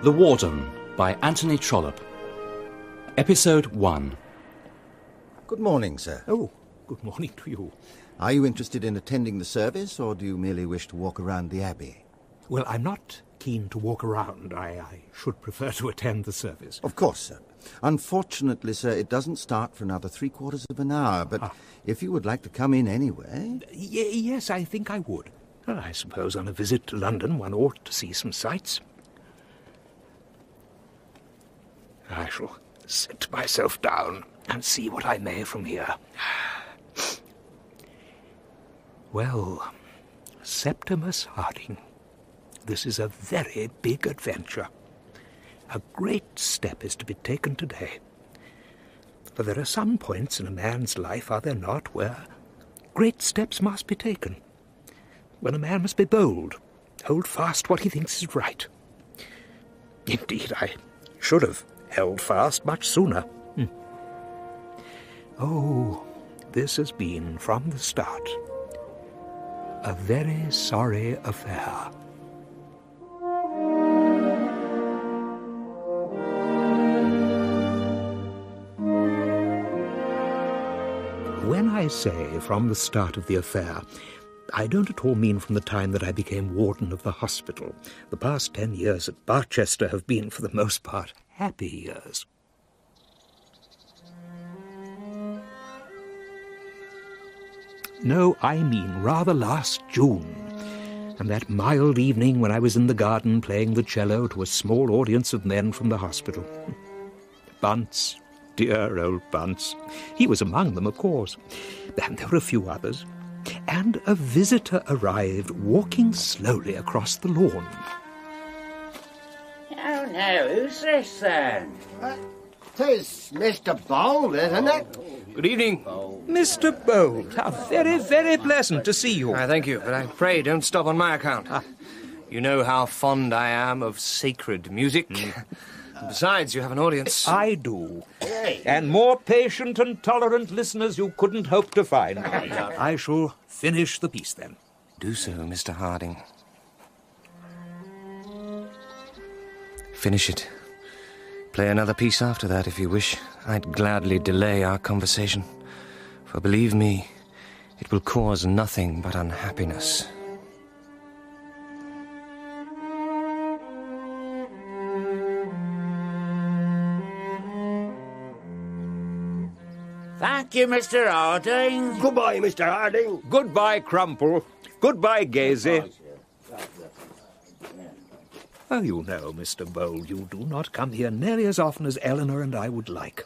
The Warden by Anthony Trollope. Episode 1. Good morning, sir. Oh, good morning to you. Are you interested in attending the service, or do you merely wish to walk around the Abbey? Well, I'm not keen to walk around. I should prefer to attend the service. Of course, sir. Unfortunately, sir, it doesn't start for another 3/4 of an hour, but if you would like to come in anyway... Yes, I think I would. Well, I suppose on a visit to London one ought to see some sights. I shall sit myself down and see what I may from here. Well, Septimus Harding, this is a very big adventure. A great step is to be taken today. For there are some points in a man's life, are there not, where great steps must be taken. When a man must be bold, hold fast what he thinks is right. Indeed, I should have held fast much sooner. Oh, this has been, from the start, a very sorry affair. When I say from the start of the affair, I don't at all mean from the time that I became warden of the hospital. The past 10 years at Barchester have been, for the most part, happy years. No, I mean rather last June, and that mild evening when I was in the garden playing the cello to a small audience of men from the hospital. Bunce, dear old Bunce. He was among them, of course. And there were a few others. And a visitor arrived, walking slowly across the lawn. Oh, no, who's this, then? 'Tis Mr. Bold, isn't it? Good evening. Mr. Bold, how very, very pleasant to see you. Thank you, but I pray don't stop on my account. You know how fond I am of sacred music. Besides, you have an audience. I do. And more patient and tolerant listeners you couldn't hope to find. I shall finish the piece, then. Do so, Mr. Harding. Finish it. Play another piece after that, if you wish. I'd gladly delay our conversation. For believe me, it will cause nothing but unhappiness. Thank you, Mr. Harding. Goodbye, Mr. Harding. Goodbye, Crumple. Goodbye, Gazy. Oh, you know, Mr. Bold, you do not come here nearly as often as Eleanor and I would like.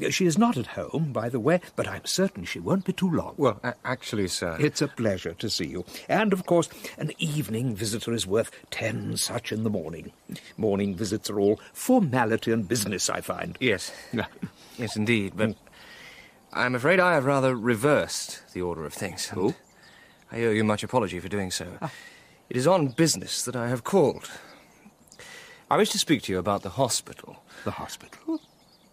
She is not at home, by the way, but I'm certain she won't be too long. Well, actually, sir... It's a pleasure to see you. And, of course, an evening visitor is worth 10 such in the morning. Morning visits are all formality and business, I find. Yes. Yes, indeed, but I'm afraid I have rather reversed the order of things. Oh? I owe you much apology for doing so. It is on business that I have called. I wish to speak to you about the hospital. The hospital?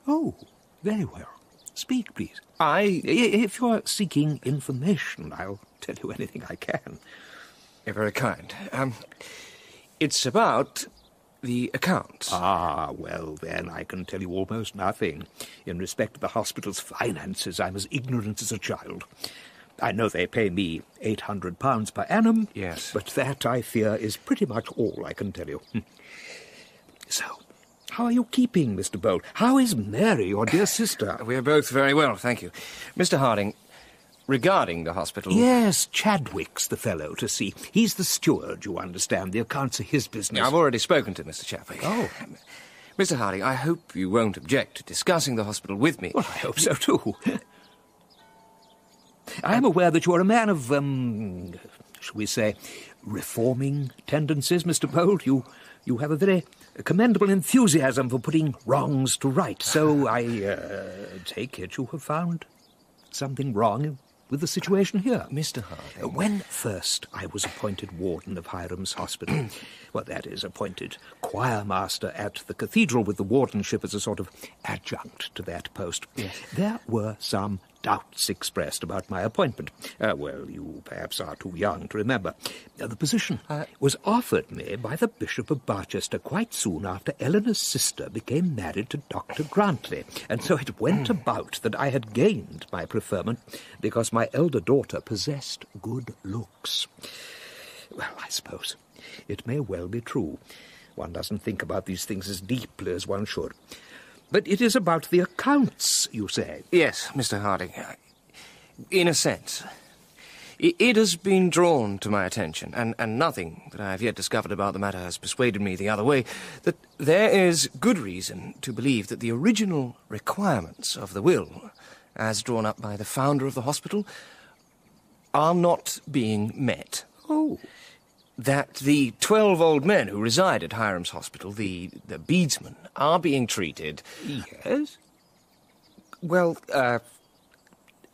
Oh, very well. Speak, please. If you're seeking information, I'll tell you anything I can. You're very kind. It's about the accounts. Ah, well, then, I can tell you almost nothing. In respect to the hospital's finances, I'm as ignorant as a child. I know they pay me £800 per annum. Yes. But that, I fear, is pretty much all I can tell you. So, how are you keeping, Mr. Bold? How is Mary, your dear sister? We're both very well, thank you. Mr. Harding, regarding the hospital... Yes, Chadwick's the fellow to see. He's the steward, you understand. The accounts are his business. I've already spoken to Mr. Chadwick. Oh. Mr. Harding, I hope you won't object to discussing the hospital with me. Well, I hope so, too. I am aware that you are a man of, shall we say, reforming tendencies, Mr. Bold. You have a very commendable enthusiasm for putting wrongs to right. So I take it you have found something wrong with the situation here. Mr. Harding... When first I was appointed warden of Hiram's Hospital, well, that is, appointed choir master at the cathedral with the wardenship as a sort of adjunct to that post, yes, there were some doubts expressed about my appointment. Well, you perhaps are too young to remember. The position was offered me by the Bishop of Barchester quite soon after Eleanor's sister became married to Dr. Grantley, and so it went about that I had gained my preferment because my elder daughter possessed good looks. Well, I suppose it may well be true. One doesn't think about these things as deeply as one should. But it is about the accounts, you say? Yes, Mr. Harding. In a sense. It has been drawn to my attention, and nothing that I have yet discovered about the matter has persuaded me the other way, that there is good reason to believe that the original requirements of the will, as drawn up by the founder of the hospital, are not being met. Oh. That the 12 old men who reside at Hiram's Hospital, the beadsmen, are being treated... Yes? Well,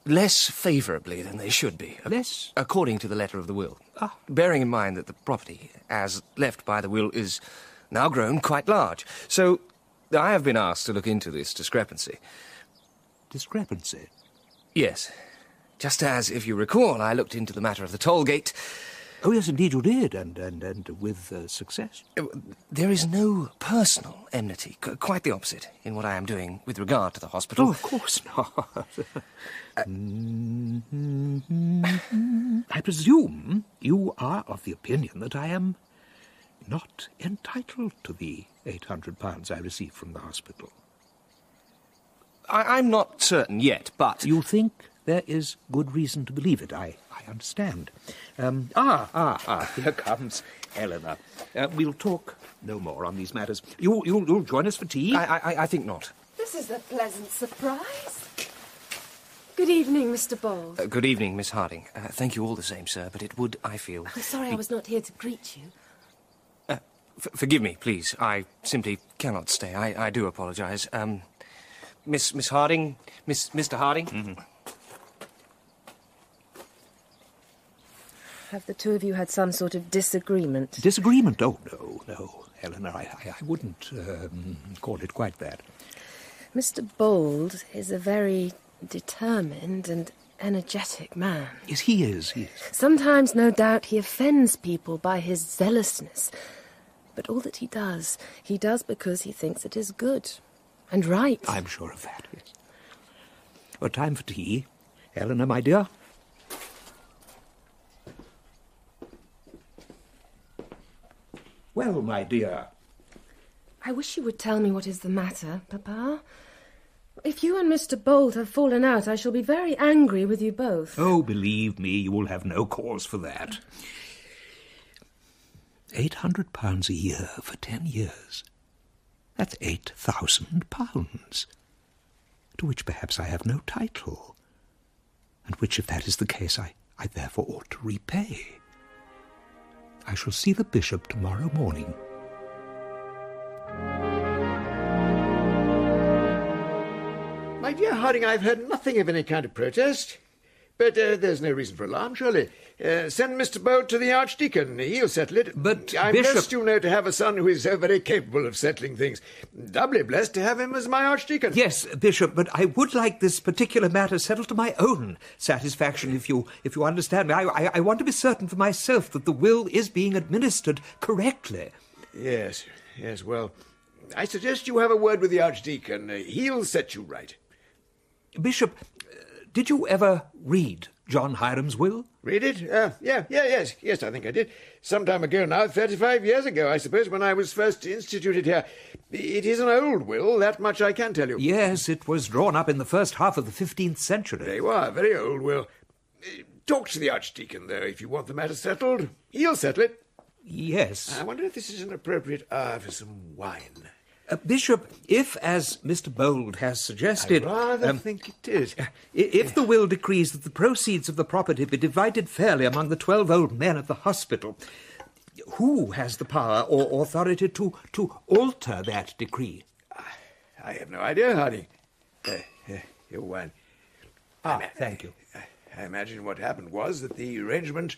less favourably than they should be. Less? According to the letter of the will. Bearing in mind that the property, as left by the will, is now grown quite large. So I have been asked to look into this discrepancy. Discrepancy? Yes. Just as, if you recall, I looked into the matter of the toll gate... Oh, yes, indeed you did, and with success. There is no personal enmity, quite the opposite, in what I am doing with regard to the hospital. Oh, of course not. I presume you are of the opinion that I am not entitled to the £800 I received from the hospital. I'm not certain yet, but... You think there is good reason to believe it, I understand. Here comes Eleanor. We'll talk no more on these matters. You'll join us for tea? I think not. This is a pleasant surprise. Good evening, Mr. Bold. Good evening, Miss Harding. Thank you all the same, sir, but it would, I feel... I'm sorry I was not here to greet you. Forgive me, please. I simply cannot stay. I do apologise. Miss Harding? Mr. Harding? Mm-hmm. Have the two of you had some sort of disagreement? Disagreement? Oh, no, Eleanor, I wouldn't call it quite that. Mr. Bold is a very determined and energetic man. Yes, he is. Sometimes, no doubt, he offends people by his zealousness. But all that he does because he thinks it is good and right. I'm sure of that, yes. Well, time for tea. Eleanor, my dear. Well, my dear. I wish you would tell me what is the matter, Papa. If you and Mr. Bold have fallen out, I shall be very angry with you both. Oh, believe me, you will have no cause for that. £800 a year for 10 years. That's £8,000, to which perhaps I have no title, and which, if that is the case, I therefore ought to repay. I shall see the bishop tomorrow morning. My dear Harding, I've heard nothing of any kind of protest. But there's no reason for alarm, surely. Send Mr. Bolt to the Archdeacon. He'll settle it. But, I'm Bishop... blessed, you know, to have a son who is so very capable of settling things. Doubly blessed to have him as my Archdeacon. Yes, Bishop, but I would like this particular matter settled to my own satisfaction, if you understand me. I want to be certain for myself that the will is being administered correctly. Yes, well, I suggest you have a word with the Archdeacon. He'll set you right. Bishop, did you ever read John Hiram's will? Read it? Yes, I think I did. Some time ago now, 35 years ago, I suppose, when I was first instituted here. It is an old will, that much I can tell you. Yes, it was drawn up in the first half of the 15th century. There you are, very old will. Talk to the Archdeacon, though, if you want the matter settled. He'll settle it. Yes. I wonder if this is an appropriate hour for some wine. Bishop, if, as Mr. Bold has suggested... I rather think it is. If the will decrees that the proceeds of the property be divided fairly among the 12 old men at the hospital, who has the power or authority to alter that decree? I have no idea, Harding. Your wine. Thank you. I imagine what happened was that the arrangement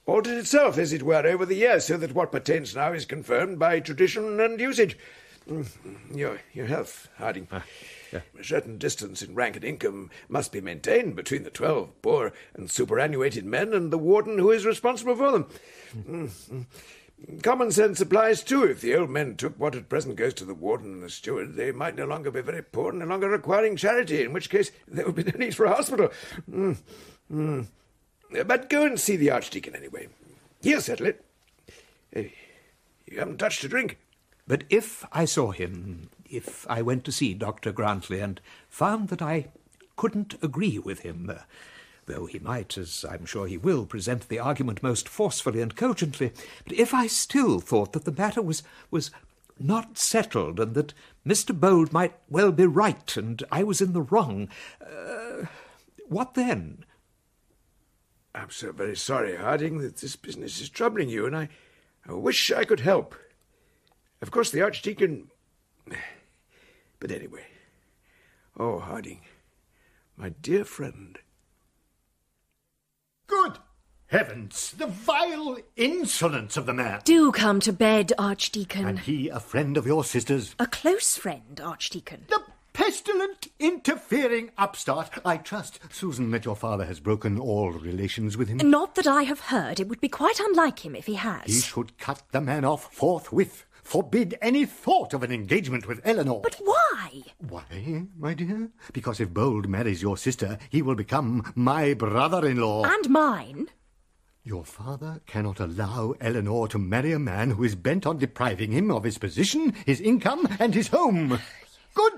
altered itself, as it were, over the years, so that what pertains now is confirmed by tradition and usage. Your health, Harding. A certain distance in rank and income must be maintained between the 12 poor and superannuated men and the warden who is responsible for them. Common sense applies too. If the old men took what at present goes to the warden and the steward, they might no longer be very poor and no longer requiring charity, in which case there would be no need for a hospital. But go and see the Archdeacon anyway. He'll settle it. You haven't touched a drink. But if I saw him, if I went to see Dr. Grantley and found that I couldn't agree with him, though he might, as I'm sure he will, present the argument most forcefully and cogently, but if I still thought that the matter was not settled and that Mr. Bold might well be right and I was in the wrong, what then? I'm so very sorry, Harding, that this business is troubling you, and I wish I could help. Of course, the Archdeacon... But anyway... Oh, Harding, my dear friend... Good heavens, the vile insolence of the man. Do come to bed, Archdeacon. And he a friend of your sister's? A close friend, Archdeacon. The pestilent, interfering upstart. I trust, Susan, that your father has broken all relations with him. Not that I have heard. It would be quite unlike him if he has. He should cut the man off forthwith. Forbid any thought of an engagement with Eleanor. But why? Why, my dear? Because if Bold marries your sister, he will become my brother-in-law. And mine. Your father cannot allow Eleanor to marry a man who is bent on depriving him of his position, his income, and his home. Good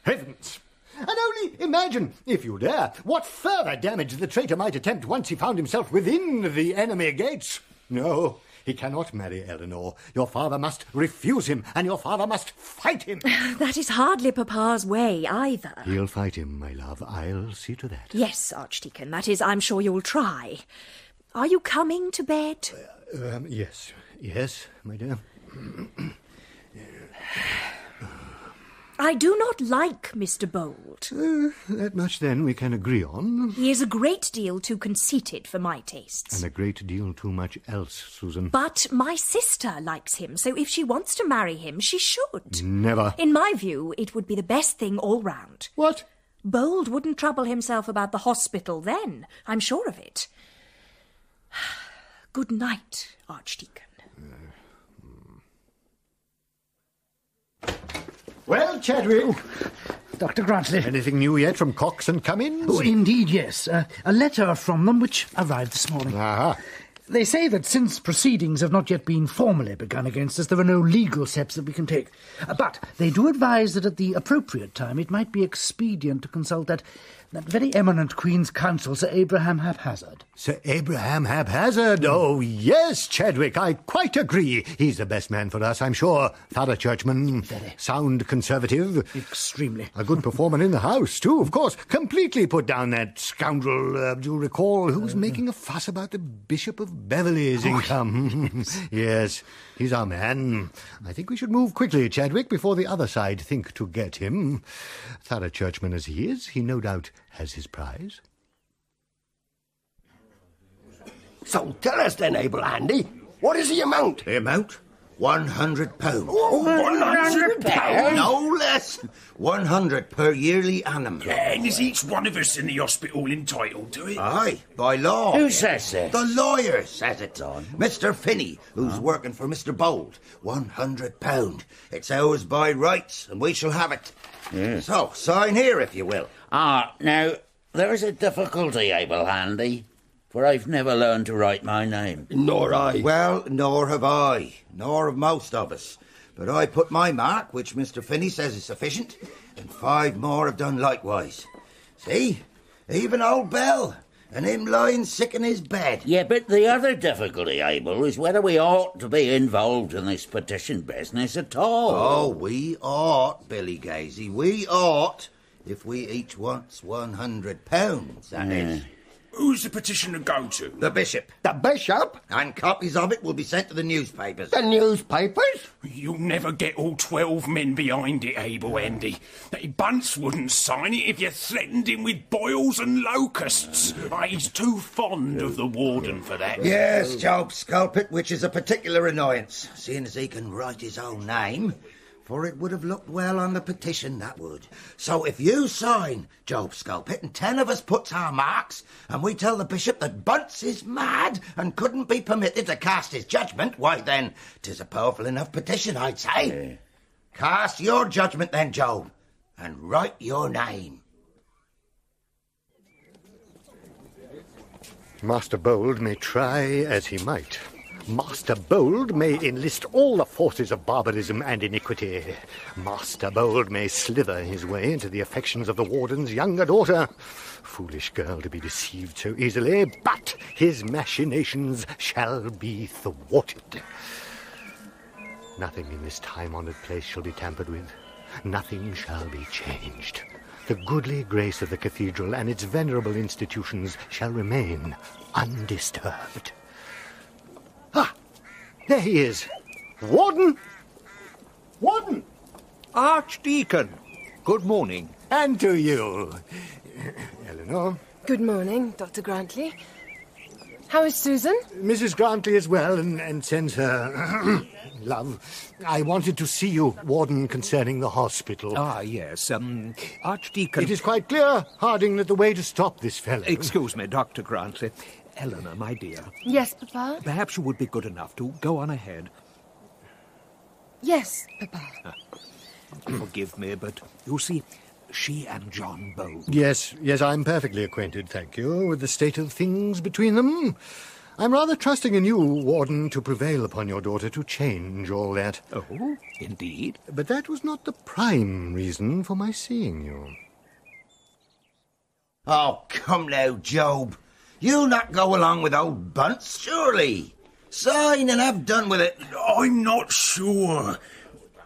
heavens! And only imagine, if you dare, what further damage the traitor might attempt once he found himself within the enemy gates. No, he cannot marry Eleanor. Your father must refuse him, and your father must fight him. That is hardly Papa's way, either. He'll fight him, my love. I'll see to that. Yes, Archdeacon. That is, I'm sure you'll try. Are you coming to bed? Yes. Yes, my dear. I do not like Mr. Bold. That much, then, we can agree on. He is a great deal too conceited for my tastes. And a great deal too much else, Susan. But my sister likes him, so if she wants to marry him, she should. Never. In my view, it would be the best thing all round. What? Bold wouldn't trouble himself about the hospital then. I'm sure of it. Good night, Archdeacon. Well, Chadwick. Dr. Grantley. Anything new yet from Cookson Cummins? Oh, indeed, yes. A letter from them which arrived this morning. Aha. They say that since proceedings have not yet been formally begun against us, there are no legal steps that we can take. But they do advise that at the appropriate time it might be expedient to consult that very eminent Queen's Counsel, Sir Abraham Haphazard. Sir Abraham Haphazard? Oh, yes, Chadwick, I quite agree. He's the best man for us, I'm sure. Thorough churchman. Very. Sound conservative. Extremely. A good performer in the House, too, of course. Completely put down that scoundrel, do you recall, who was making a fuss about the Bishop of Beverley's income? Yes, he's our man. I think we should move quickly, Chadwick, before the other side think to get him. Thorough churchman as he is, he no doubt has his prize. So tell us then, Abel Handy, what is the amount? The amount? £100. Oh, £100? No less. 100 per yearly annum. And is each one of us in the hospital entitled to it? Aye, by law. Who says this? The lawyer says it. Mr. Finney, who's working for Mr. Bold. £100. It's ours by rights, and we shall have it. Yes. So, sign here, if you will. Now, there is a difficulty, Abel Handy, for I've never learned to write my name. Nor I. Well, nor have I, nor have most of us. But I put my mark, which Mr. Finney says is sufficient, and 5 more have done likewise. See? Even old Bell, and him lying sick in his bed. Yeah, but the other difficulty, Abel, is whether we ought to be involved in this petition business at all. Oh, we ought, Billy Gazy, we ought, if we each wants £100, that is. Who's the petition to go to? The Bishop. The Bishop? And copies of it will be sent to the newspapers. The newspapers? You'll never get all 12 men behind it, Abel Handy. Bunce wouldn't sign it if you threatened him with boils and locusts. He's too fond of the Warden for that. Yes, Job Skulpit, which is a particular annoyance, seeing as he can write his own name. for it would have looked well on the petition, that would. So if you sign, Job Skulpit, and 10 of us puts our marks, and we tell the bishop that Bunce is mad and couldn't be permitted to cast his judgment, why then, 'tis a powerful enough petition, I'd say. Yeah. Cast your judgment then, Job, and write your name. Master Bold may try as he might. Master Bold may enlist all the forces of barbarism and iniquity. Master Bold may slither his way into the affections of the Warden's younger daughter. Foolish girl to be deceived so easily, but his machinations shall be thwarted. Nothing in this time-honoured place shall be tampered with. Nothing shall be changed. The goodly grace of the cathedral and its venerable institutions shall remain undisturbed. Ah, there he is. Warden! Warden! Archdeacon, good morning. And to you, Eleanor. Good morning, Dr. Grantley. How is Susan? Mrs. Grantley is well and sends her love. I wanted to see you, Warden, concerning the hospital. Ah, yes, Archdeacon... It is quite clear, Harding, that the way to stop this fellow... Excuse me, Dr. Grantley. Eleanor, my dear. Yes, Papa? Perhaps you would be good enough to go on ahead. Yes, Papa. Forgive me, but you see, she and John Bold... Yes, I'm perfectly acquainted, thank you, with the state of things between them. I'm rather trusting in you, Warden, to prevail upon your daughter to change all that. Oh, indeed? But that was not the prime reason for my seeing you. Oh, come now, Job. You'll not go along with old Bunce, surely. Sign and have done with it. I'm not sure.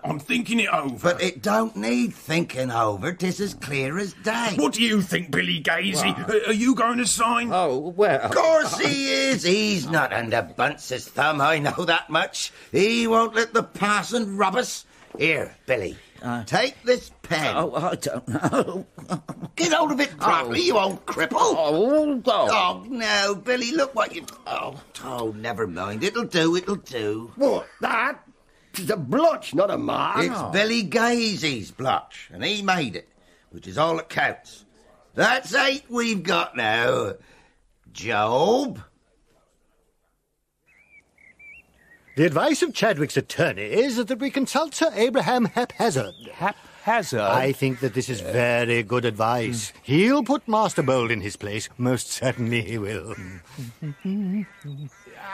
I'm thinking it over. But it don't need thinking over. 'Tis as clear as day. What do you think, Billy Gazy? Are you going to sign? Oh, well... Of course he is. He's not under Bunce's thumb, I know that much. He won't let the parson rob us. Here, Billy, take this pen. Oh, I don't know. Get hold of it properly, you old cripple. Oh, no, Billy, look what you... Oh, never mind. It'll do. What, that? It's a blotch, not a mark. It's Billy Gazy's blotch, and he made it, which is all that counts. That's 8 we've got now. Job? The advice of Chadwick's attorney is that we consult Sir Abraham haphazard. Haphazard? I think that this is very good advice. He'll put Master Bold in his place. Most certainly he will.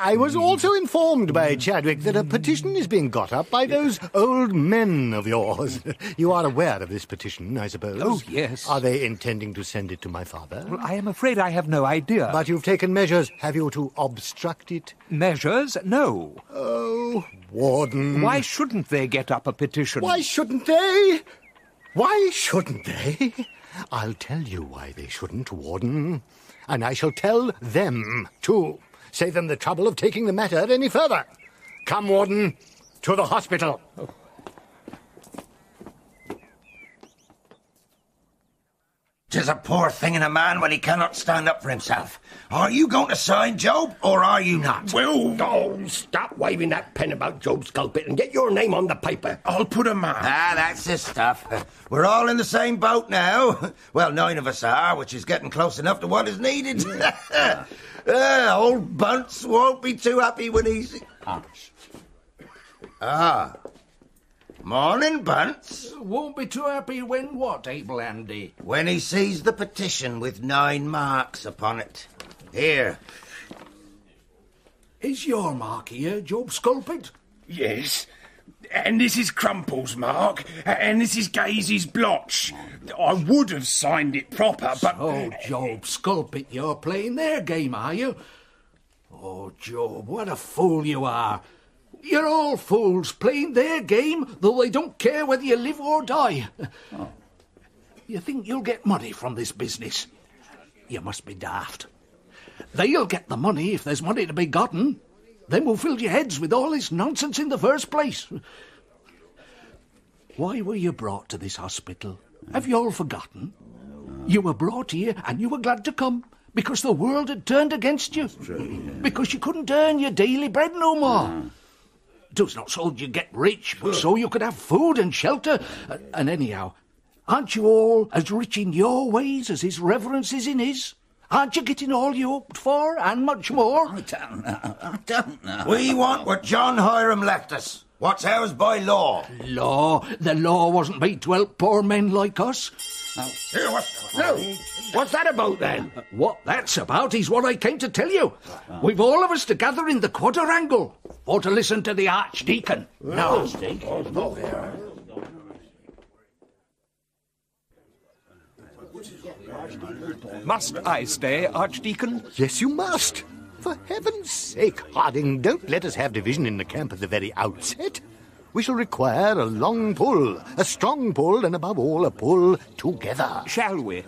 I was also informed by Chadwick that a petition is being got up by those old men of yours. You are aware of this petition, I suppose? Oh, yes. Are they intending to send it to my father? Well, I am afraid I have no idea. But you've taken measures, have you, to obstruct it? Measures? No. Oh, Warden. Why shouldn't they get up a petition? Why shouldn't they? Why shouldn't they? I'll tell you why they shouldn't, Warden. And I shall tell them, too. Save them the trouble of taking the matter any further. Come, Warden, to the hospital. Oh. 'Tis a poor thing in a man when he cannot stand up for himself. Are you going to sign, Job, or are you not? Well... Oh, stop waving that pen about, Job Skulpit, and get your name on the paper. I'll put a mark. That's the stuff. We're all in the same boat now. Well, 9 of us are, which is getting close enough to what is needed. Old Bunce won't be too happy when he's... Morning, Bunce. Won't be too happy when what, Able Andy? When he sees the petition with 9 marks upon it. Here. Is your mark here, Job Skulpit? Yes. And this is Crumple's mark, and this is Gazy's blotch. I would have signed it proper, but... Oh, Job Skulpit, you're playing their game, are you? Oh, Job, what a fool you are. You're all fools playing their game, though they don't care whether you live or die. Oh. You think you'll get money from this business? You must be daft. They'll get the money if there's money to be gotten. Then we'll fill your heads with all this nonsense in the first place. Why were you brought to this hospital? Have you all forgotten? You were brought here and you were glad to come because the world had turned against you. Because you couldn't earn your daily bread no more. 'Twas not so you get rich, but so you could have food and shelter. And anyhow, aren't you all as rich in your ways as his reverence is in his? Aren't you getting all you hoped for, and much more? I don't know. We want what John Hiram left us. What's ours by law? Law? The law wasn't made to help poor men like us. What's that about, then? What that's about is what I came to tell you. We've all of us to gather in the quadrangle, or to listen to the Archdeacon. No. Must I stay, Archdeacon? Yes, you must. For heaven's sake, Harding, don't let us have division in the camp at the very outset. We shall require a long pull, a strong pull, and above all, a pull together. Shall we?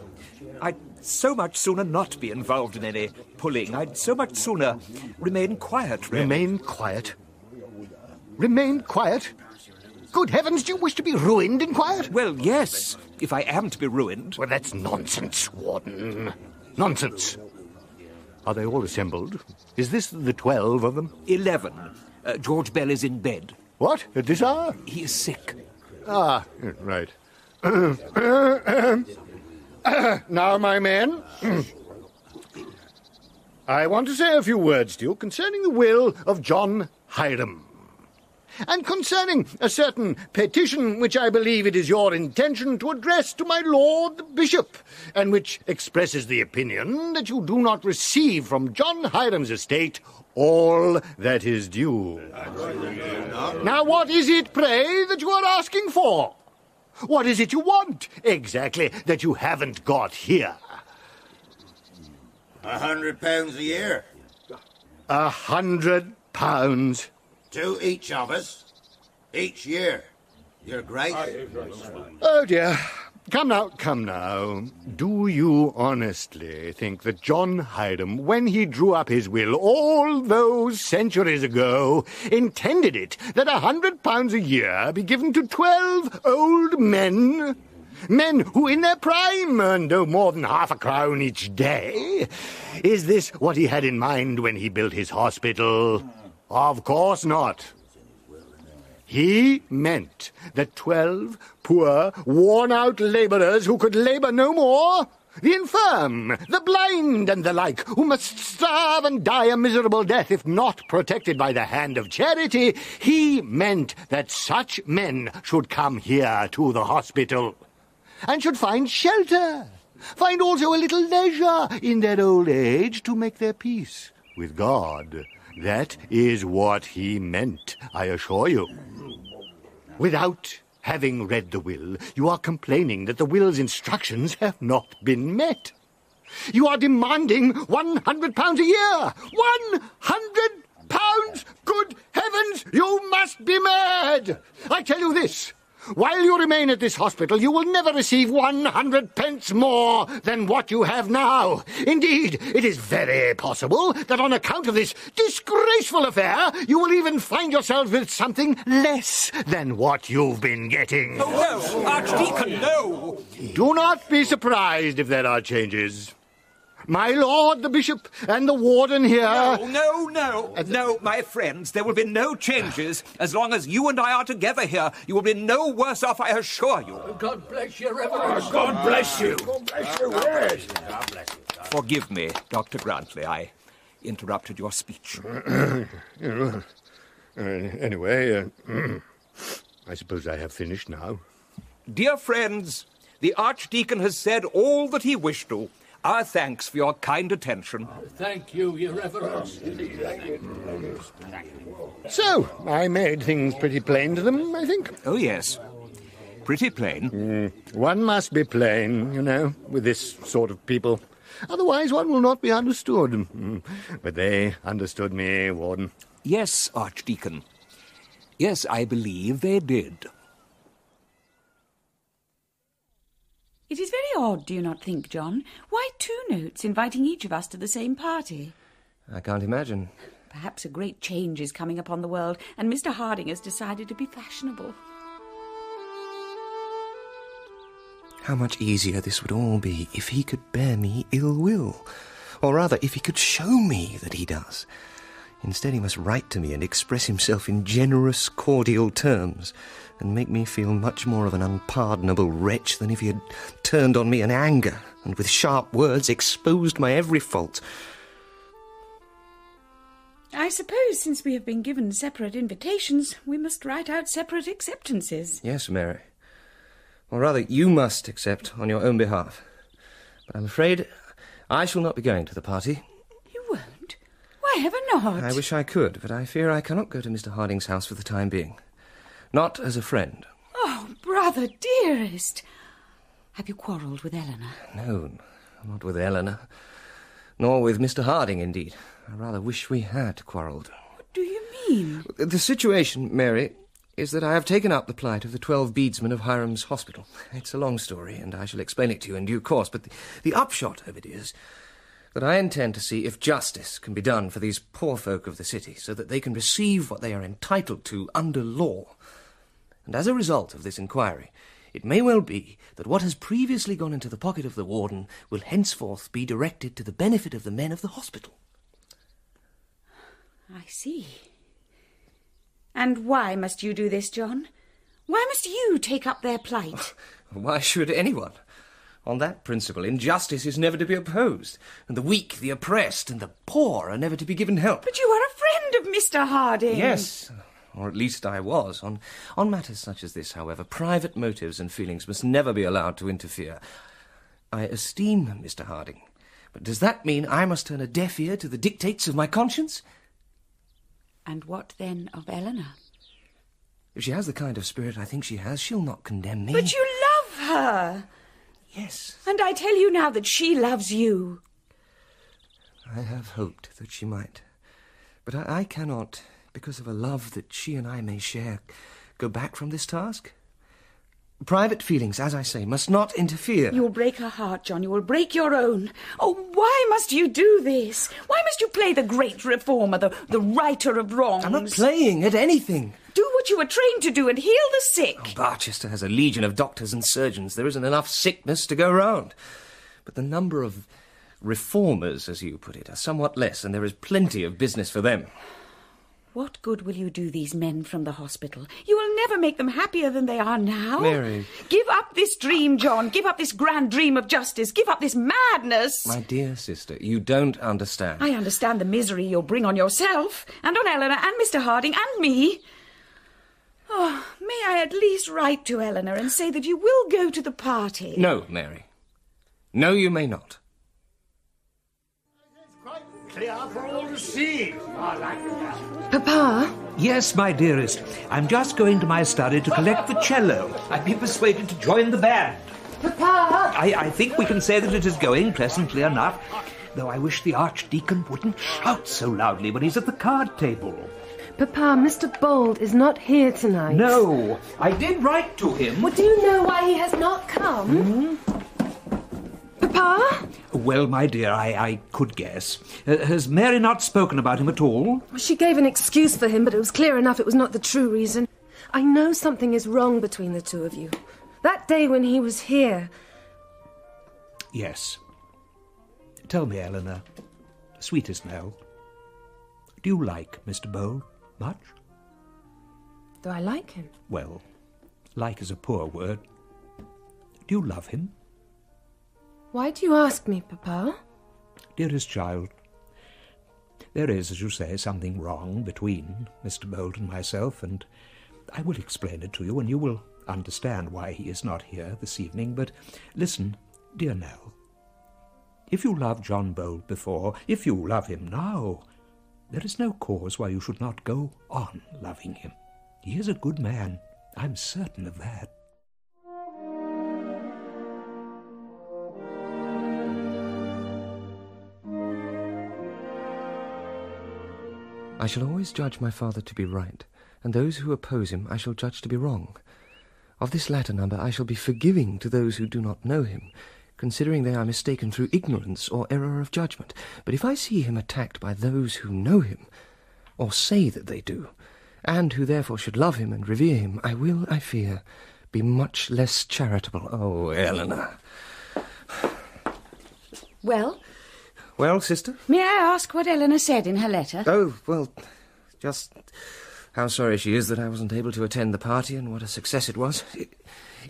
I'd so much sooner not be involved in any pulling. I'd so much sooner remain quiet, really. Remain quiet? Remain quiet? Good heavens, do you wish to be ruined in quiet? Well, yes, if I am to be ruined. Well, that's nonsense, Warden. Nonsense. Are they all assembled? Is this the 12 of them? 11. George Bell is in bed. What? At this hour? He is sick. Ah, right. Now, my men, I want to say a few words to you concerning the will of John Hiram, and concerning a certain petition which I believe it is your intention to address to my lord the bishop, and which expresses the opinion that you do not receive from John Hiram's estate all that is due. Now, what is it, pray, that you are asking for? What is it you want, exactly, that you haven't got here? £100 a year. £100? To each of us. Each year. Your Grace. Oh, dear. Come now. Do you honestly think that John Hiram, when he drew up his will all those centuries ago, intended it that £100 a year be given to 12 old men? Men who in their prime earn no more than half a crown each day? Is this what he had in mind when he built his hospital? Of course not. He meant that 12 poor, worn-out labourers who could labour no more, the infirm, the blind, and the like, who must starve and die a miserable death if not protected by the hand of charity, he meant that such men should come here to the hospital, and should find shelter, find also a little leisure in their old age to make their peace with God. That is what he meant, I assure you. Without having read the will, you are complaining that the will's instructions have not been met. You are demanding £100 a year. £100? Good heavens, you must be mad! I tell you this. While you remain at this hospital, you will never receive 100 pence more than what you have now. Indeed, it is very possible that on account of this disgraceful affair, you will even find yourselves with something less than what you've been getting. Oh, no, Archdeacon, no! Do not be surprised if there are changes. My lord, the bishop, and the warden here... No, my friends, there will be no changes. As long as you and I are together here, you will be no worse off, I assure you. God bless you, Reverend. God bless you. God bless you. Yes. God bless you. Forgive me, Dr. Grantley, I interrupted your speech. Anyway, I suppose I have finished now. Dear friends, the Archdeacon has said all that he wished to. Our thanks for your kind attention. Thank you, Your Reverence. So, I made things pretty plain to them, I think. Oh, yes. Pretty plain. One must be plain, you know, with this sort of people. Otherwise one will not be understood. But they understood me, Warden. Yes, Archdeacon. Yes, I believe they did. It is very odd, do you not think, John? Why 2 notes inviting each of us to the same party? I can't imagine. Perhaps a great change is coming upon the world, and Mr. Harding has decided to be fashionable. How much easier this would all be if he could bear me ill will. Or rather, if he could show me that he does. Instead, he must write to me and express himself in generous, cordial terms, and make me feel much more of an unpardonable wretch than if he had turned on me in anger, and with sharp words exposed my every fault. I suppose since we have been given separate invitations, we must write out separate acceptances. Yes, Mary. Or rather, you must accept on your own behalf. But I'm afraid I shall not be going to the party. You won't? Why, ever not? I wish I could, but I fear I cannot go to Mr. Harding's house for the time being. Not as a friend. Oh, brother dearest. Have you quarrelled with Eleanor? No, not with Eleanor. Nor with Mr. Harding, indeed. I rather wish we had quarrelled. What do you mean? The situation, Mary, is that I have taken up the plight of the 12 beadsmen of Hiram's Hospital. It's a long story, and I shall explain it to you in due course, but the upshot of it is that I intend to see if justice can be done for these poor folk of the city, so that they can receive what they are entitled to under law. And as a result of this inquiry, it may well be that what has previously gone into the pocket of the warden will henceforth be directed to the benefit of the men of the hospital. I see. And why must you do this, John? Why must you take up their plight? Why should anyone? On that principle, injustice is never to be opposed, and the weak, the oppressed, and the poor are never to be given help. But you are a friend of Mr. Harding. Yes, or at least I was. On matters such as this, however, private motives and feelings must never be allowed to interfere. I esteem Mr. Harding, but does that mean I must turn a deaf ear to the dictates of my conscience? And what then of Eleanor? If she has the kind of spirit I think she has, she'll not condemn me. But you love her. Yes. And I tell you now that she loves you. I have hoped that she might. But I cannot, because of a love that she and I may share, go back from this task. Private feelings, as I say, must not interfere. You will break her heart, John. You will break your own. Oh, why must you do this? Why must you play the great reformer, the righter of wrongs? I'm not playing at anything. Do what you were trained to do and heal the sick. Oh, Barchester has a legion of doctors and surgeons. There isn't enough sickness to go round. But the number of reformers, as you put it, are somewhat less, and there is plenty of business for them. What good will you do these men from the hospital? You will never make them happier than they are now. Mary. Give up this dream, John. Give up this grand dream of justice. Give up this madness. My dear sister, you don't understand. I understand the misery you'll bring on yourself, and on Eleanor, and Mr. Harding, and me. Oh, may I at least write to Eleanor and say that you will go to the party? No, Mary. No, you may not. Clear for all to see. Papa? Yes, my dearest. I'm just going to my study to collect the cello. I've been persuaded to join the band. Papa! I think we can say that it is going pleasantly enough, though I wish the Archdeacon wouldn't shout so loudly when he's at the card table. Papa, Mr. Bold is not here tonight. No, I did write to him. Well, do you know why he has not come? Papa? Well, my dear, I could guess. Has Mary not spoken about him at all? She gave an excuse for him, but it was clear enough it was not the true reason. I know something is wrong between the two of you. That day when he was here... Yes. Tell me, Eleanor, sweetest Nell, do you like Mr. Bold much? Do I like him? Well, like is a poor word. Do you love him? Why do you ask me, Papa? Dearest child, there is, as you say, something wrong between Mr. Bold and myself, and I will explain it to you, and you will understand why he is not here this evening. But listen, dear Nell, if you loved John Bold before, if you love him now, there is no cause why you should not go on loving him. He is a good man. I'm certain of that. I shall always judge my father to be right, and those who oppose him I shall judge to be wrong. Of this latter number I shall be forgiving to those who do not know him, considering they are mistaken through ignorance or error of judgment. But if I see him attacked by those who know him, or say that they do, and who therefore should love him and revere him, I will, I fear, be much less charitable. Oh, Eleanor. Well? Well, sister? May I ask what Eleanor said in her letter? Oh, well, just how sorry she is that I wasn't able to attend the party and what a success it was.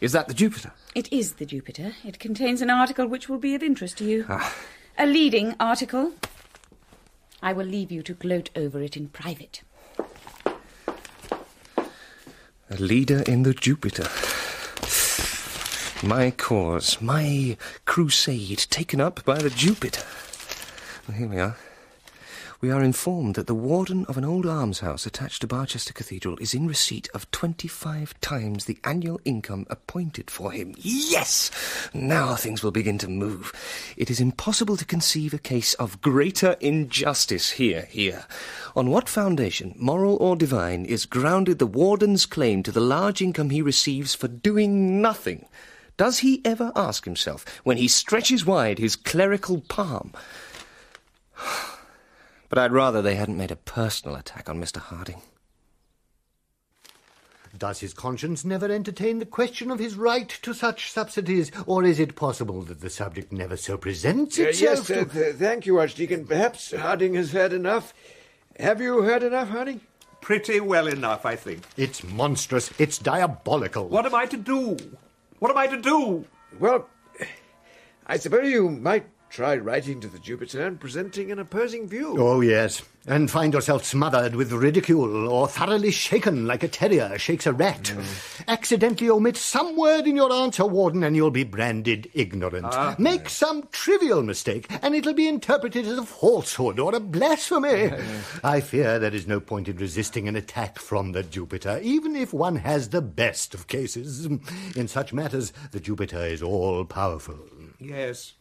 Is that the Jupiter? It is the Jupiter. It contains an article which will be of interest to you. Ah. A leading article. I will leave you to gloat over it in private. A leader in the Jupiter. My cause, my crusade, taken up by the Jupiter. Well, here we are. We are informed that the warden of an old almshouse attached to Barchester Cathedral is in receipt of 25 times the annual income appointed for him. Yes! Now things will begin to move. It is impossible to conceive a case of greater injustice here. On what foundation, moral or divine, is grounded the warden's claim to the large income he receives for doing nothing? Does he ever ask himself, when he stretches wide his clerical palm? But I'd rather they hadn't made a personal attack on Mr. Harding. Does his conscience never entertain the question of his right to such subsidies, or is it possible that the subject never so presents itself? Thank you, Archdeacon. Perhaps Harding has heard enough. Have you heard enough, Harding? Pretty well enough, I think. It's monstrous. It's diabolical. What am I to do? What am I to do? Well, I suppose you might try writing to the Jupiter and presenting an opposing view. Oh, yes. And find yourself smothered with ridicule or thoroughly shaken like a terrier shakes a rat. Accidentally omit some word in your answer, Warden, and you'll be branded ignorant. Make some trivial mistake, and it'll be interpreted as a falsehood or a blasphemy. I fear there is no point in resisting an attack from the Jupiter, even if one has the best of cases. In such matters, the Jupiter is all-powerful. Yes.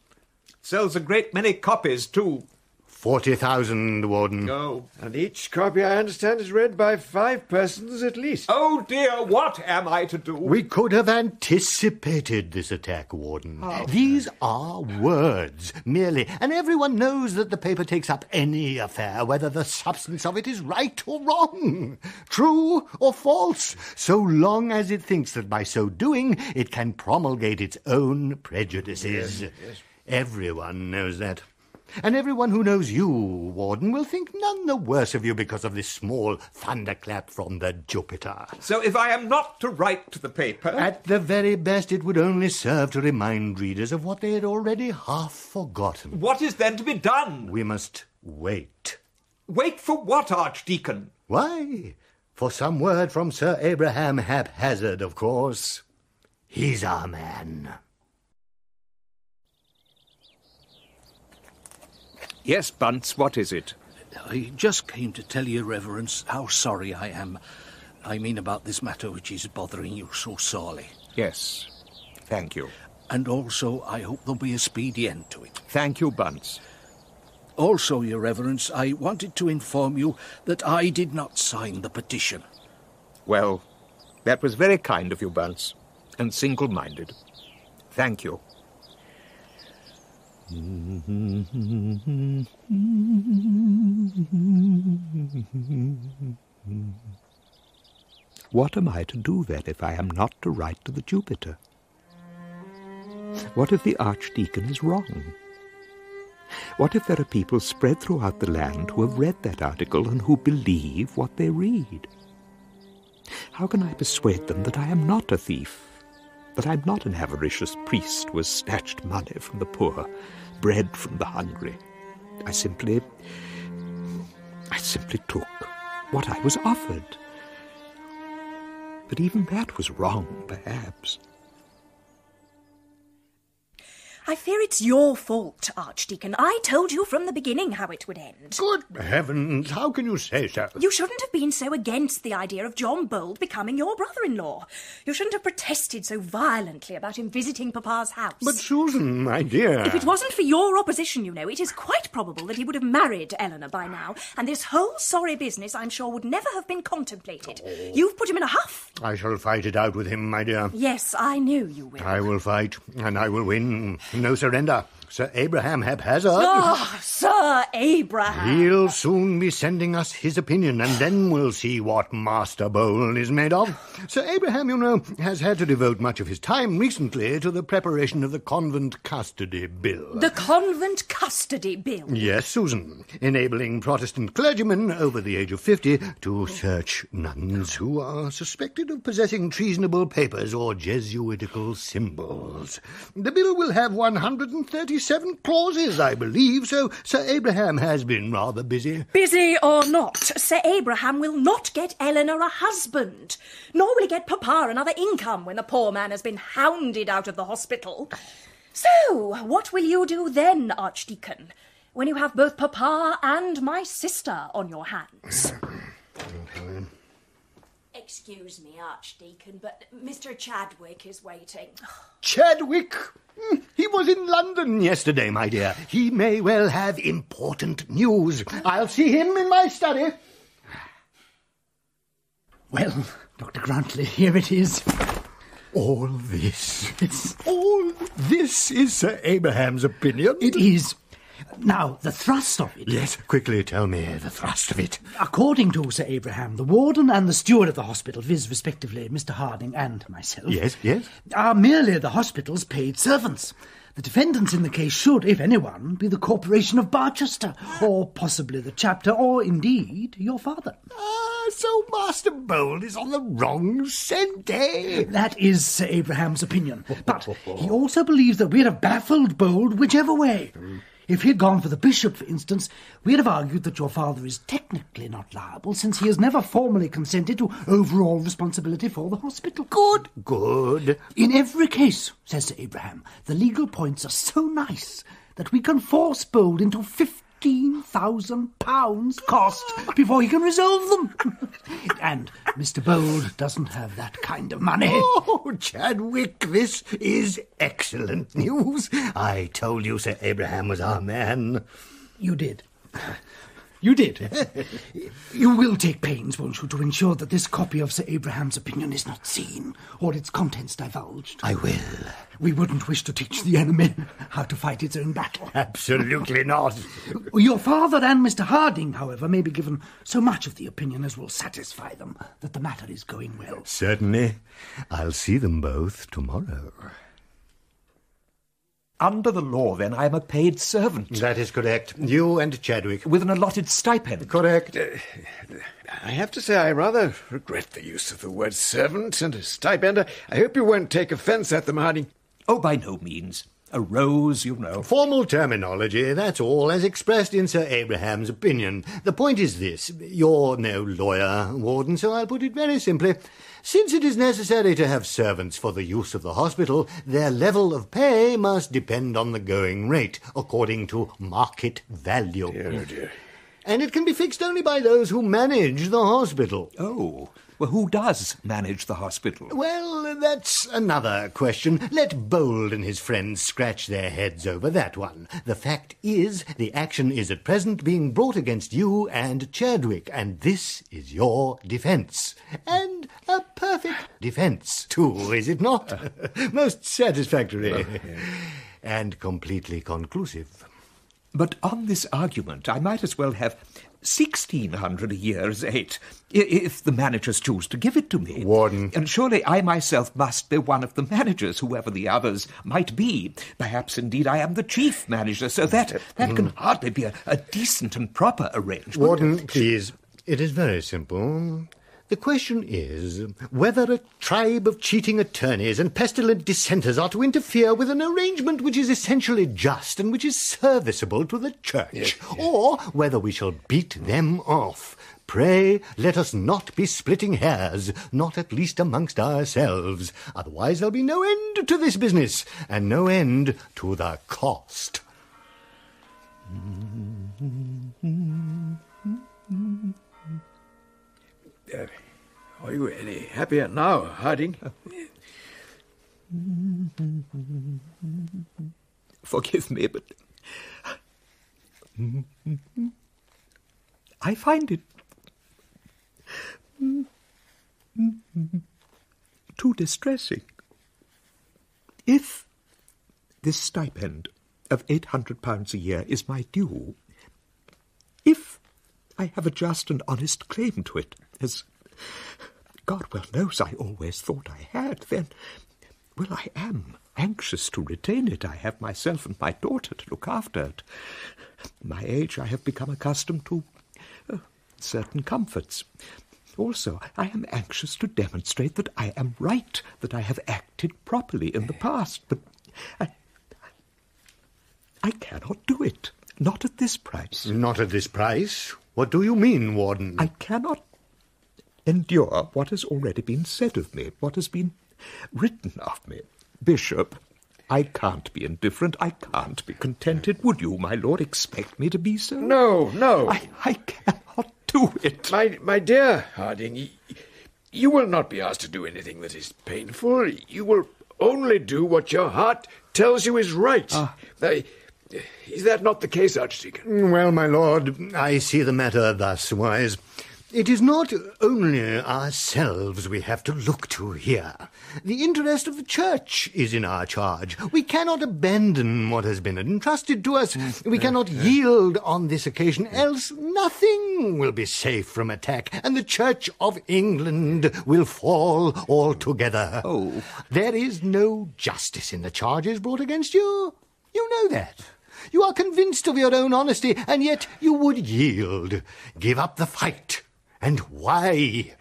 Sells a great many copies, too. 40,000, Warden. Oh. And each copy, I understand, is read by 5 persons at least. Oh, dear, what am I to do? We could have anticipated this attack, Warden. These are words, merely, and everyone knows that the paper takes up any affair, whether the substance of it is right or wrong, true or false, so long as it thinks that by so doing it can promulgate its own prejudices. Yes. Everyone knows that. And everyone who knows you, Warden, will think none the worse of you because of this small thunderclap from the Jupiter. So if I am not to write to the paper... At the very best, it would only serve to remind readers of what they had already half forgotten. What is then to be done? We must wait. Wait for what, Archdeacon? Why? For some word from Sir Abraham Haphazard, of course. He's our man. Yes, Bunce, what is it? I just came to tell your reverence how sorry I am. I mean about this matter which is bothering you so sorely. Yes, thank you. And also, I hope there'll be a speedy end to it. Thank you, Bunce. Also, your reverence, I wanted to inform you that I did not sign the petition. Well, that was very kind of you, Bunce, and single-minded. Thank you. What am I to do then if I am not to write to the Jupiter? What if the Archdeacon is wrong? What if there are people spread throughout the land who have read that article and who believe what they read? How can I persuade them that I am not a thief? That I'm not an avaricious priest who has snatched money from the poor, bread from the hungry. I simply took what I was offered. But even that was wrong, perhaps. I fear it's your fault, Archdeacon. I told you from the beginning how it would end. Good heavens, how can you say so? You shouldn't have been so against the idea of John Bold becoming your brother-in-law. You shouldn't have protested so violently about him visiting Papa's house. But Susan, my dear... If it wasn't for your opposition, you know, it is quite probable that he would have married Eleanor by now, and this whole sorry business, I'm sure, would never have been contemplated. Oh. You've put him in a huff. I shall fight it out with him, my dear. Yes, I knew you will. I will fight, and I will win. No surrender. Sir Abraham haphazard. Ah, Sir Abraham! He'll soon be sending us his opinion, and then we'll see what Master Bold is made of. Sir Abraham, you know, has had to devote much of his time recently to the preparation of the Convent Custody Bill. The Convent Custody Bill? Yes, Susan. Enabling Protestant clergymen over the age of 50 to search nuns who are suspected of possessing treasonable papers or Jesuitical symbols. The bill will have 137 clauses, I believe, so Sir Abraham has been rather busy. Busy or not, Sir Abraham will not get Eleanor a husband, nor will he get Papa another income when the poor man has been hounded out of the hospital. So, what will you do then, Archdeacon, when you have both Papa and my sister on your hands? Excuse me, Archdeacon, but Mr. Chadwick is waiting. Chadwick? He was in London yesterday, my dear. He may well have important news. I'll see him in my study. Well, Dr. Grantley, here it is. All this is Sir Abraham's opinion? It is. Now, the thrust of it... Yes, quickly tell me the thrust of it. According to Sir Abraham, the warden and the steward of the hospital, viz. respectively Mr. Harding and myself... Yes, yes? ...are merely the hospital's paid servants. The defendants in the case should, if anyone, be the Corporation of Barchester, or possibly the chapter, or indeed your father. So Master Bold is on the wrong scent, eh? That is Sir Abraham's opinion. But he also believes that we'd have baffled Bold whichever way. If he had gone for the bishop, for instance, we'd have argued that your father is technically not liable, since he has never formally consented to overall responsibility for the hospital. Good, good. In every case, says Sir Abraham, the legal points are so nice that we can force Bold into £15,000 cost before he can resolve them. And Mr. Bold doesn't have that kind of money. Oh, Chadwick, this is excellent news. I told you Sir Abraham was our man. You did. You did. You will take pains, won't you, to ensure that this copy of Sir Abraham's opinion is not seen, or its contents divulged? I will. We wouldn't wish to teach the enemy how to fight its own battle. Absolutely not. Your father and Mr. Harding, however, may be given so much of the opinion as will satisfy them that the matter is going well. Certainly. I'll see them both tomorrow. Under the law, then, I am a paid servant. That is correct. You and Chadwick. With an allotted stipend. Correct. I have to say I rather regret the use of the word servant and a stipend. I hope you won't take offence at them, Harding. Oh, by no means. A rose, you know. Formal terminology, that's all, as expressed in Sir Abraham's opinion. The point is this. You're no lawyer, Warden, so I'll put it very simply. Since it is necessary to have servants for the use of the hospital, their level of pay must depend on the going rate, according to market value. Dear, oh dear. And it can be fixed only by those who manage the hospital. Oh, well, who does manage the hospital? Well, that's another question. Let Bold and his friends scratch their heads over that one. The fact is, the action is at present being brought against you and Chadwick, and this is your defence. And a perfect defence, too, is it not? Most satisfactory. And completely conclusive. But on this argument, I might as well have 1,600 a year as 8, if the managers choose to give it to me. Warden. And surely I myself must be one of the managers, whoever the others might be. Perhaps, indeed, I am the chief manager, so that can hardly be a decent and proper arrangement. Warden, please. It is very simple. The question is whether a tribe of cheating attorneys and pestilent dissenters are to interfere with an arrangement which is essentially just and which is serviceable to the church, or whether we shall beat them off. Pray, let us not be splitting hairs, not at least amongst ourselves. Otherwise there'll be no end to this business, and no end to the cost. Are you any happier now, Harding? Forgive me, but I find it too distressing. If this stipend of £800 a year is my due, if I have a just and honest claim to it, as God well knows I always thought I had, then, well, I am anxious to retain it. I have myself and my daughter to look after. At my age, I have become accustomed to certain comforts. Also, I am anxious to demonstrate that I am right, that I have acted properly in the past, but I cannot do it. Not at this price. Not at this price? What do you mean, Warden? I cannot endure what has already been said of me, what has been written of me. Bishop, I can't be indifferent. I can't be contented. Would you, my lord, expect me to be so? No. I cannot do it. My dear Harding, you will not be asked to do anything that is painful. You will only do what your heart tells you is right. Is that not the case, Archdeacon? Well, my lord, I see the matter thus wise. It is not only ourselves we have to look to here. The interest of the Church is in our charge. We cannot abandon what has been entrusted to us. We cannot yield on this occasion, else nothing will be safe from attack, and the Church of England will fall altogether. Oh. There is no justice in the charges brought against you. You know that. You are convinced of your own honesty, and yet you would yield. Give up the fight. And why?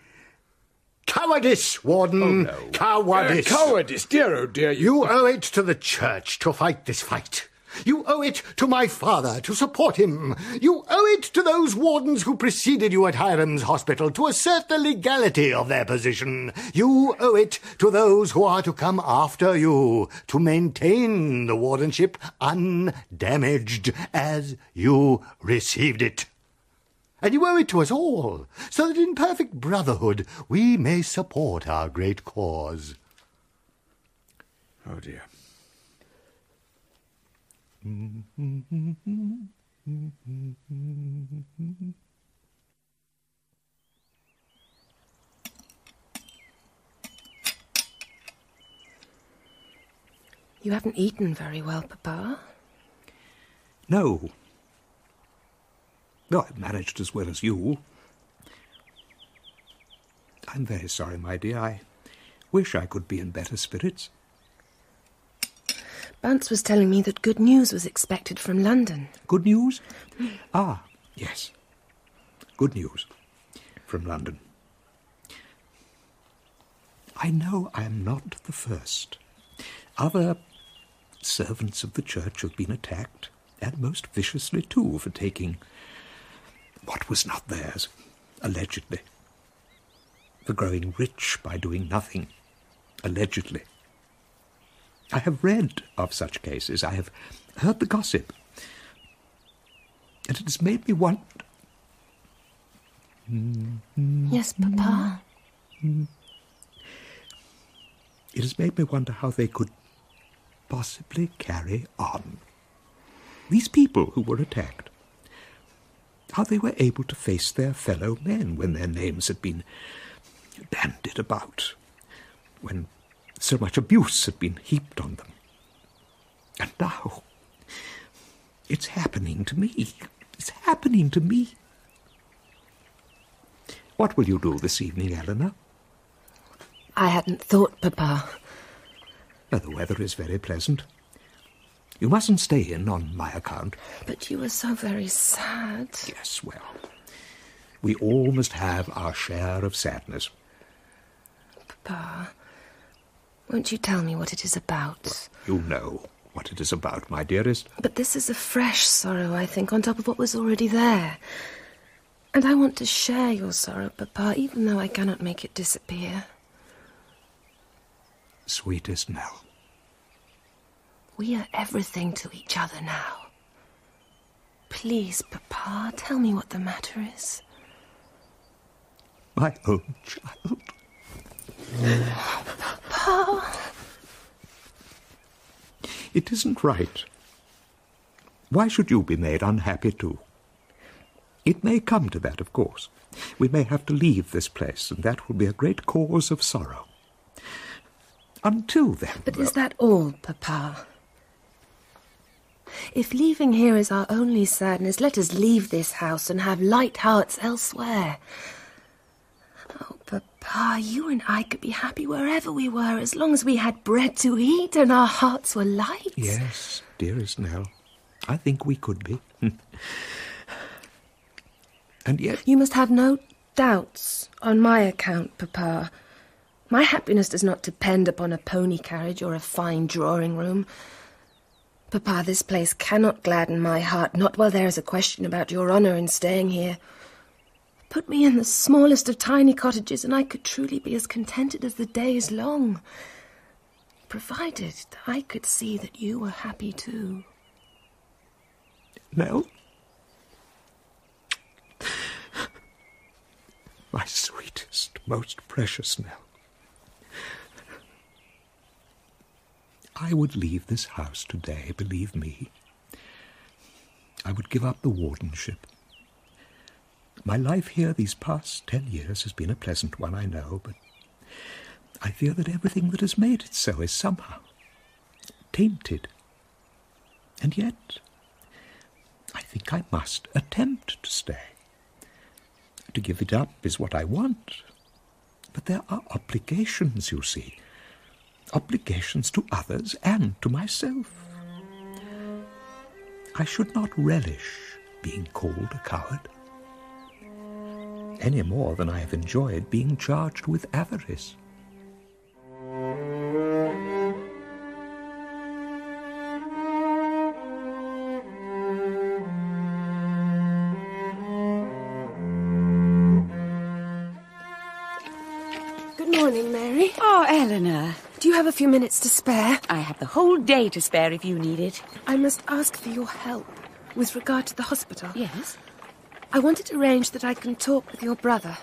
Cowardice, Warden. Oh, no. Cowardice. Cowardice, dear, oh dear. You owe it to the Church to fight this fight. You owe it to my father to support him. You owe it to those wardens who preceded you at Hiram's Hospital to assert the legality of their position. You owe it to those who are to come after you to maintain the wardenship undamaged as you received it. And you owe it to us all, so that in perfect brotherhood we may support our great cause. Oh, dear. You haven't eaten very well, Papa. No. No, I've managed as well as you. I'm very sorry, my dear. I wish I could be in better spirits. Bunce was telling me that good news was expected from London. Good news? Ah, yes. Good news from London. I know I am not the first. Other servants of the Church have been attacked, and most viciously too, for taking what was not theirs, allegedly. For growing rich by doing nothing, allegedly. I have read of such cases. I have heard the gossip. And it has made me want... Yes, Papa? It has made me wonder how they could possibly carry on. These people who were attacked, how they were able to face their fellow men when their names had been bandied about, when so much abuse had been heaped on them. And now, it's happening to me. It's happening to me. What will you do this evening, Eleanor? I hadn't thought, Papa. Now, the weather is very pleasant. You mustn't stay in on my account. But you were so very sad. Yes, well, we all must have our share of sadness. Papa, won't you tell me what it is about? Well, you know what it is about, my dearest. But this is a fresh sorrow, I think, on top of what was already there. And I want to share your sorrow, Papa, even though I cannot make it disappear. Sweetest Nell. We are everything to each other now. Please, Papa, tell me what the matter is. My own child. Papa. It isn't right. Why should you be made unhappy too? It may come to that, of course. We may have to leave this place, and that will be a great cause of sorrow. Until then... But is that all, Papa? If leaving here is our only sadness, let us leave this house and have light hearts elsewhere. Oh, Papa, you and I could be happy wherever we were, as long as we had bread to eat and our hearts were light. Yes, dearest Nell, I think we could be. And yet... You must have no doubts on my account, Papa. My happiness does not depend upon a pony carriage or a fine drawing-room. Papa, this place cannot gladden my heart, not while there is a question about your honour in staying here. Put me in the smallest of tiny cottages, and I could truly be as contented as the day is long, provided I could see that you were happy too. Nell? My sweetest, most precious Nell. I would leave this house today, believe me. I would give up the wardenship. My life here these past 10 years has been a pleasant one, I know, but I fear that everything that has made it so is somehow tainted. And yet, I think I must attempt to stay. To give it up is what I want. But there are obligations, you see. Obligations to others and to myself. I should not relish being called a coward, any more than I have enjoyed being charged with avarice. Good morning, Mary. Oh, Eleanor. Do you have a few minutes to spare? I have the whole day to spare if you need it. I must ask for your help with regard to the hospital. Yes? I want it arranged that I can talk with your brother.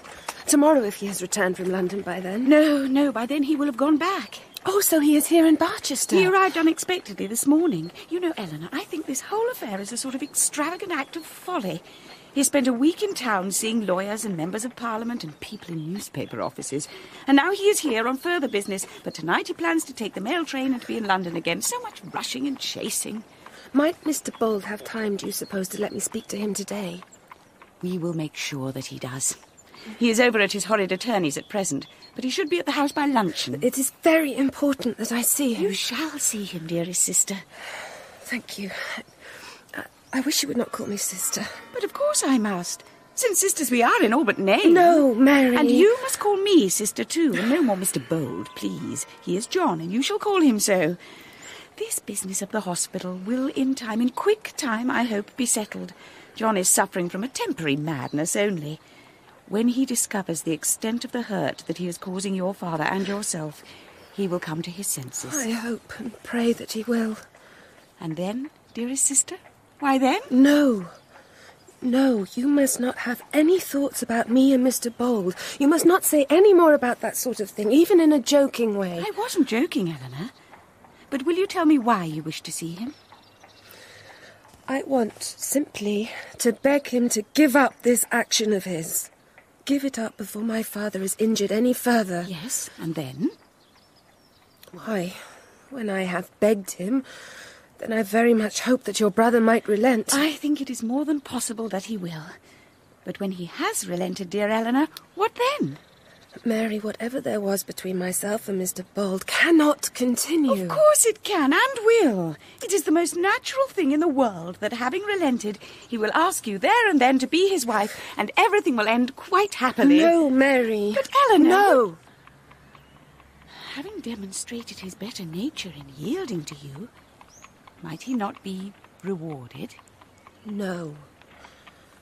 Tomorrow, if he has returned from London by then. No, by then he will have gone back. Oh, so he is here in Barchester. He arrived unexpectedly this morning. You know, Eleanor, I think this whole affair is a sort of extravagant act of folly. He spent a week in town seeing lawyers and members of Parliament and people in newspaper offices. And now he is here on further business. But tonight he plans to take the mail train and to be in London again. So much rushing and chasing. Might Mr. Bold have time, do you suppose, to let me speak to him today? We will make sure that he does. He is over at his horrid attorney's at present, but he should be at the house by luncheon. It is very important that I see him. You shall see him, dearest sister. Thank you. I wish you would not call me sister. But of course I must, since sisters we are in all but name. No, Mary. And you must call me sister too, and no more Mr. Bold, please. He is John, and you shall call him so. This business of the hospital will in quick time, I hope, be settled. John is suffering from a temporary madness only. When he discovers the extent of the hurt that he is causing your father and yourself, he will come to his senses. I hope and pray that he will. And then, dearest sister? Why then? No, you must not have any thoughts about me and Mr. Bold. You must not say any more about that sort of thing, even in a joking way. I wasn't joking, Eleanor. But will you tell me why you wish to see him? I want simply to beg him to give up this action of his. Give it up before my father is injured any further. Yes, and then? Why, when I have begged him, then I very much hope that your brother might relent. I think it is more than possible that he will. But when he has relented, dear Eleanor, what then? Mary, whatever there was between myself and Mr. Bold cannot continue. Of course it can and will. It is the most natural thing in the world that, having relented, he will ask you there and then to be his wife, and everything will end quite happily. No, Mary. But Eleanor... No. Having demonstrated his better nature in yielding to you, might he not be rewarded? No.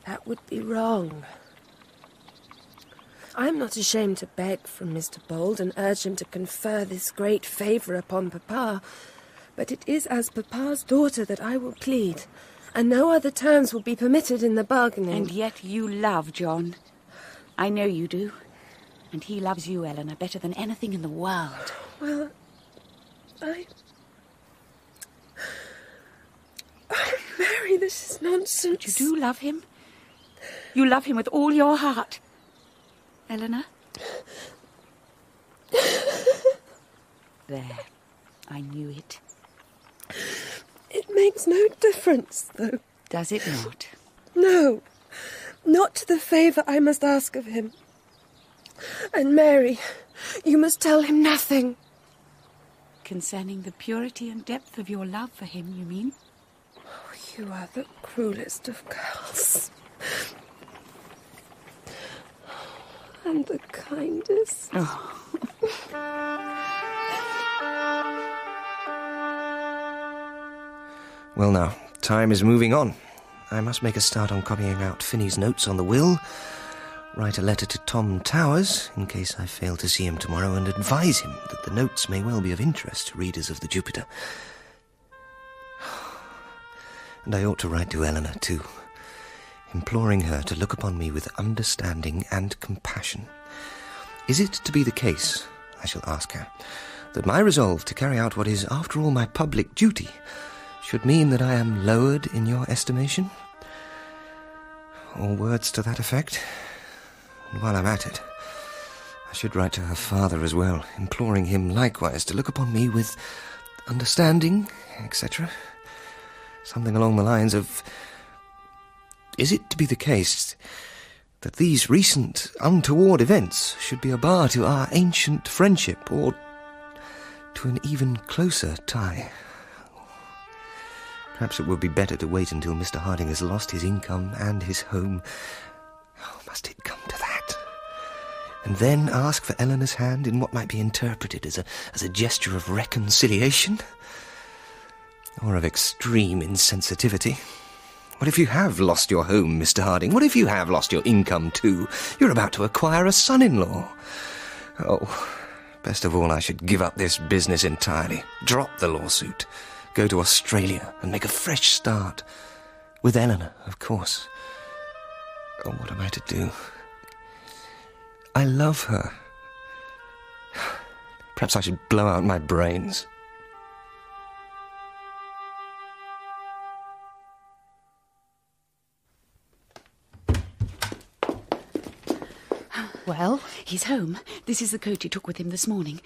That would be wrong. I am not ashamed to beg from Mr. Bold and urge him to confer this great favour upon Papa, but it is as Papa's daughter that I will plead, and no other terms will be permitted in the bargaining. And yet you love John. I know you do. And he loves you, Eleanor, better than anything in the world. Well, Oh, Mary, this is nonsense. But you do love him? You love him with all your heart. Eleanor? There. I knew it. It makes no difference, though. Does it not? No, not to the favour I must ask of him. And Mary, you must tell him nothing. Concerning the purity and depth of your love for him, you mean? Oh, you are the cruelest of girls. And the kindest. Oh. Well now, time is moving on. I must make a start on copying out Finney's notes on the will, write a letter to Tom Towers, in case I fail to see him tomorrow, and advise him that the notes may well be of interest to readers of the Jupiter. And I ought to write to Eleanor, too, imploring her to look upon me with understanding and compassion. Is it to be the case, I shall ask her, that my resolve to carry out what is, after all, my public duty should mean that I am lowered in your estimation? Or words to that effect? And while I'm at it, I should write to her father as well, imploring him likewise to look upon me with understanding, etc. Something along the lines of, is it to be the case that these recent untoward events should be a bar to our ancient friendship, or to an even closer tie? Perhaps it would be better to wait until Mr. Harding has lost his income and his home. Oh, must it come to that? And then ask for Eleanor's hand in what might be interpreted as a gesture of reconciliation? Or of extreme insensitivity? What if you have lost your home, Mr. Harding? What if you have lost your income too? You're about to acquire a son-in-law. Oh, best of all, I should give up this business entirely. Drop the lawsuit. Go to Australia and make a fresh start. With Eleanor, of course. Oh, what am I to do? I love her. Perhaps I should blow out my brains. Well, he's home. This is the coat he took with him this morning.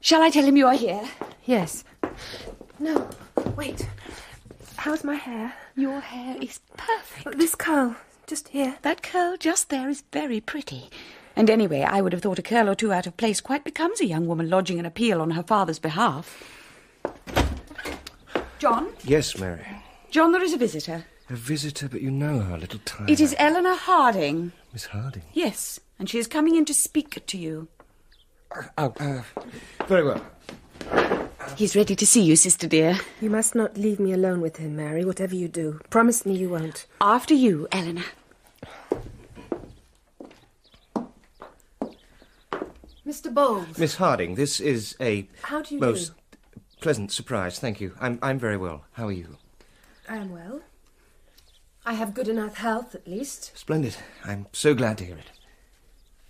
Shall I tell him you are here? Yes. No, wait. How's my hair? Your hair is perfect. This curl, just here. That curl just there is very pretty. And anyway, I would have thought a curl or two out of place quite becomes a young woman lodging an appeal on her father's behalf. John? Yes, Mary. John, there is a visitor. A visitor, but you know her, little time. It is Eleanor Harding. Miss Harding? Yes, and she is coming in to speak to you. Very well. He's ready to see you, sister dear. You must not leave me alone with him, Mary, whatever you do. Promise me you won't. After you, Eleanor. Mr. Bowles. Miss Harding, this is a How do you most pleasant surprise, thank you. I'm very well. How are you? I am well. I have good enough health, at least. Splendid. I'm so glad to hear it.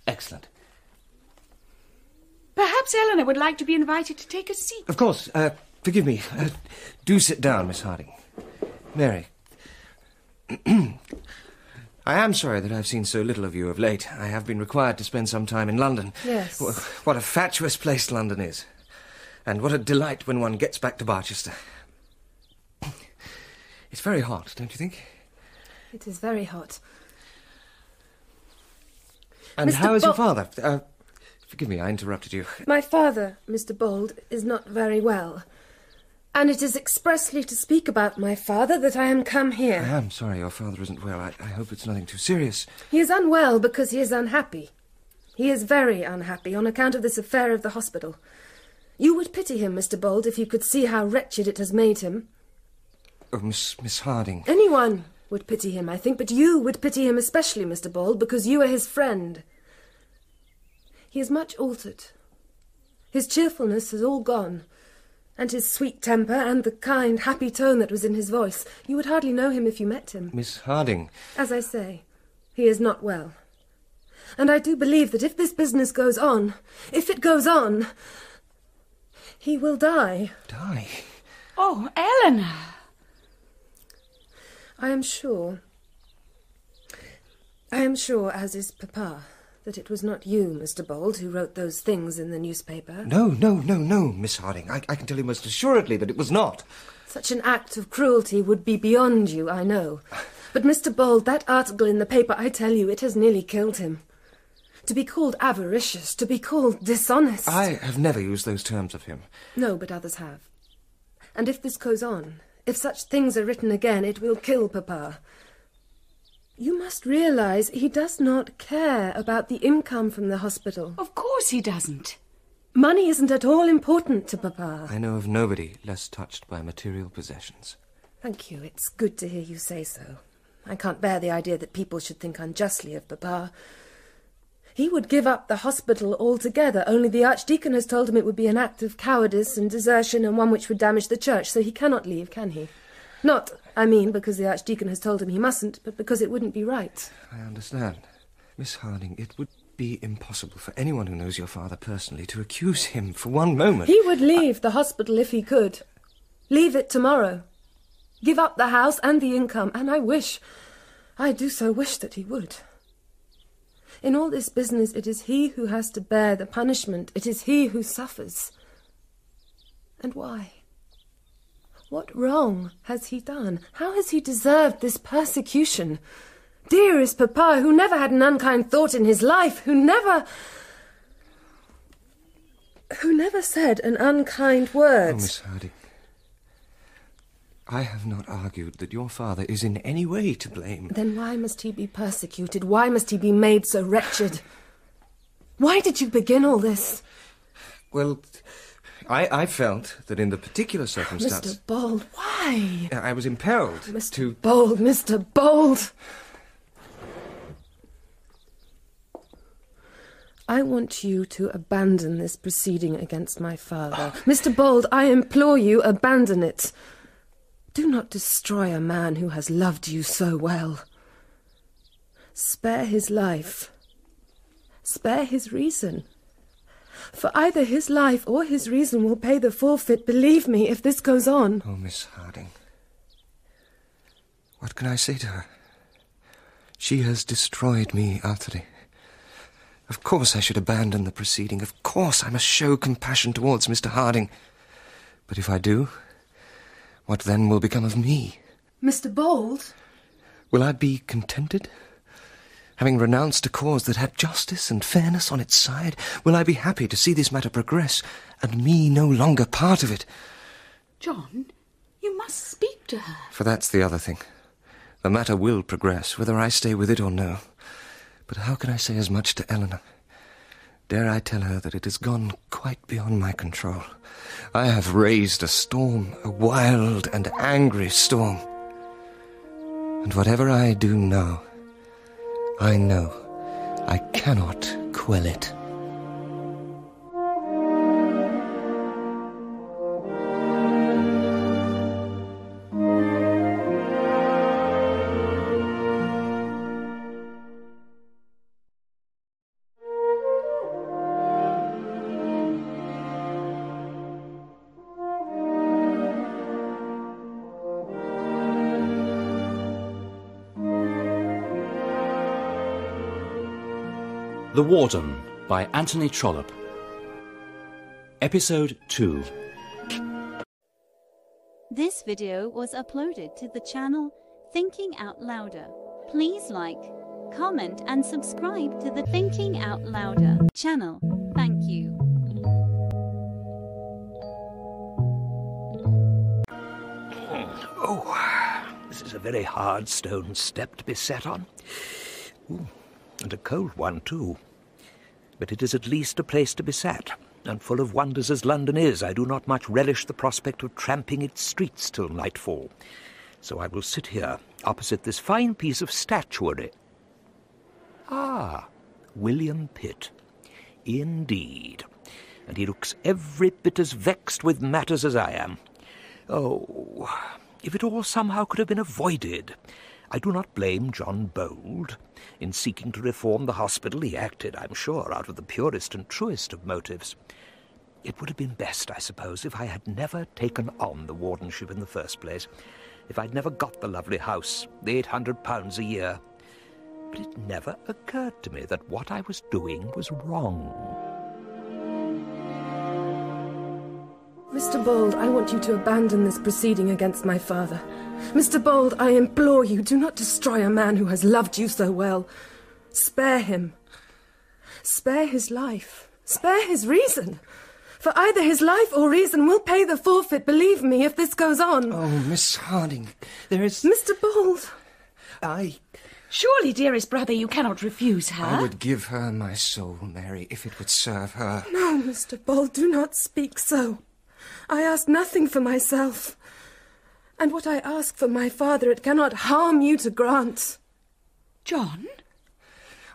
Excellent. Perhaps Eleanor would like to be invited to take a seat. Of course. Forgive me. Do sit down, Miss Harding. Mary. I am sorry that I've seen so little of you of late. I have been required to spend some time in London. Yes. What a fatuous place London is. And what a delight when one gets back to Barchester. It's very hot, don't you think? It is very hot. And Mr. how is your father? Forgive me, I interrupted you. My father, Mr. Bold, is not very well. And it is expressly to speak about my father that I am come here. I am sorry your father isn't well. I hope it's nothing too serious. He is unwell because he is unhappy. He is very unhappy on account of this affair of the hospital. You would pity him, Mr. Bold, if you could see how wretched it has made him. Oh, Miss Harding. Anyone would pity him, I think, but you would pity him especially, Mr. Bold, because you are his friend. He is much altered. His cheerfulness has all gone, and his sweet temper, and the kind, happy tone that was in his voice. You would hardly know him if you met him. Miss Harding. As I say, he is not well. And I do believe that if this business goes on, if it goes on, he will die. Die? Oh, Eleanor! I am sure, as is Papa. that it was not you, Mr. Bold, who wrote those things in the newspaper. No, Miss Harding. I can tell you most assuredly that it was not. Such an act of cruelty would be beyond you, I know. But, Mr. Bold, that article in the paper, I tell you, it has nearly killed him. To be called avaricious, to be called dishonest. I have never used those terms of him. No, but others have. And if this goes on, if such things are written again, it will kill Papa. You must realise he does not care about the income from the hospital. Of course he doesn't. Money isn't at all important to Papa. I know of nobody less touched by material possessions. Thank you. It's good to hear you say so. I can't bear the idea that people should think unjustly of Papa. He would give up the hospital altogether, only the Archdeacon has told him it would be an act of cowardice and desertion and one which would damage the church, so he cannot leave, can he? Not, I mean, because the Archdeacon has told him he mustn't, but because it wouldn't be right. I understand. Miss Harding, it would be impossible for anyone who knows your father personally to accuse him for one moment. He would leave the hospital if he could. Leave it tomorrow. Give up the house and the income, and I do so wish that he would. In all this business, it is he who has to bear the punishment. It is he who suffers. And why? What wrong has he done? How has he deserved this persecution? Dearest Papa, who never had an unkind thought in his life, who never said an unkind word. Oh, Miss Harding, I have not argued that your father is in any way to blame. Then why must he be persecuted? Why must he be made so wretched? Why did you begin all this? Well, I felt that in the particular circumstance... Mr. Bold, why? I was impelled Mr. Bold, Mr. Bold! I want you to abandon this proceeding against my father. Mr. Bold, I implore you, abandon it. Do not destroy a man who has loved you so well. Spare his life. Spare his reason. For either his life or his reason will pay the forfeit, believe me, if this goes on. Oh, Miss Harding. What can I say to her? She has destroyed me utterly. Of course I should abandon the proceeding. Of course I must show compassion towards Mr. Harding. But if I do, what then will become of me? Mr. Bold? Will I be contented? Having renounced a cause that had justice and fairness on its side, will I be happy to see this matter progress, and me no longer part of it? John, you must speak to her. For that's the other thing. The matter will progress, whether I stay with it or no. But how can I say as much to Eleanor? Dare I tell her that it has gone quite beyond my control? I have raised a storm, a wild and angry storm. And whatever I do now, I know I cannot quell it. The Warden by Anthony Trollope. Episode 2. This video was uploaded to the channel Thinking Out Louder. Please like, comment and subscribe to the Thinking Out Louder channel. Thank you. Oh, this is a very hard stone step to be sat on. Ooh, and a cold one, too. But it is at least a place to be sat, and full of wonders as London is, I do not much relish the prospect of tramping its streets till nightfall. So I will sit here, opposite this fine piece of statuary. Ah, William Pitt. Indeed. And he looks every bit as vexed with matters as I am. Oh, if it all somehow could have been avoided. I do not blame John Bold. In seeking to reform the hospital, he acted, I'm sure, out of the purest and truest of motives. It would have been best, I suppose, if I had never taken on the wardenship in the first place, if I'd never got the lovely house, the £800 a year. simply never occurred to me that what I was doing was wrong. Mr. Bold, I want you to abandon this proceeding against my father. Mr. Bold, I implore you, do not destroy a man who has loved you so well. Spare him. Spare his life. Spare his reason. For either his life or reason will pay the forfeit, believe me, if this goes on. Oh, Miss Harding, there is... Mr. Bold! Surely, dearest brother, you cannot refuse her. I would give her my soul, Mary, if it would serve her. No, Mr. Bold, do not speak so. I ask nothing for myself. And what I ask for my father, it cannot harm you to grant. John?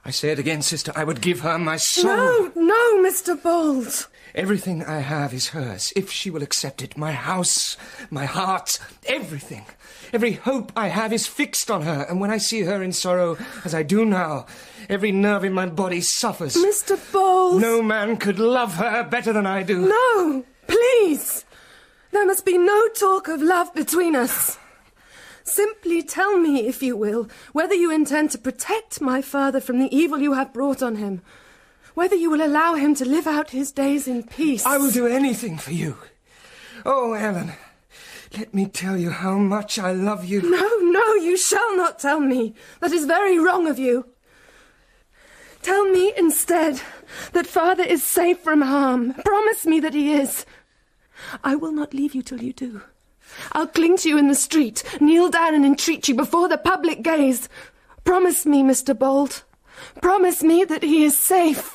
I say it again, sister, I would give her my soul. No, Mr. Bold. Everything I have is hers, if she will accept it. My house, my heart, everything. Every hope I have is fixed on her, and when I see her in sorrow, as I do now, every nerve in my body suffers. Mr. Bold! No man could love her better than I do. No, please! There must be no talk of love between us. Simply tell me, if you will, whether you intend to protect my father from the evil you have brought on him. Whether you will allow him to live out his days in peace. I will do anything for you. Oh, Ellen, let me tell you how much I love you. No, you shall not tell me. That is very wrong of you. Tell me instead that father is safe from harm. Promise me that he is. I will not leave you till you do. I'll cling to you in the street, kneel down and entreat you before the public gaze. Promise me, Mr. Bold. Promise me that he is safe.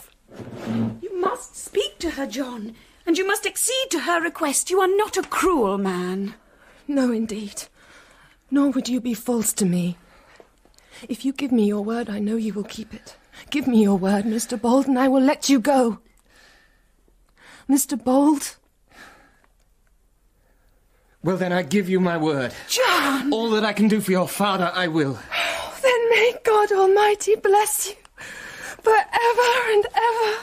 You must speak to her, John, and you must accede to her request. You are not a cruel man. No, indeed. Nor would you be false to me. If you give me your word, I know you will keep it. Give me your word, Mr. Bold, and I will let you go. Mr. Bold? Well, then I give you my word. John! All that I can do for your father, I will. Oh, then may God Almighty bless you forever and ever.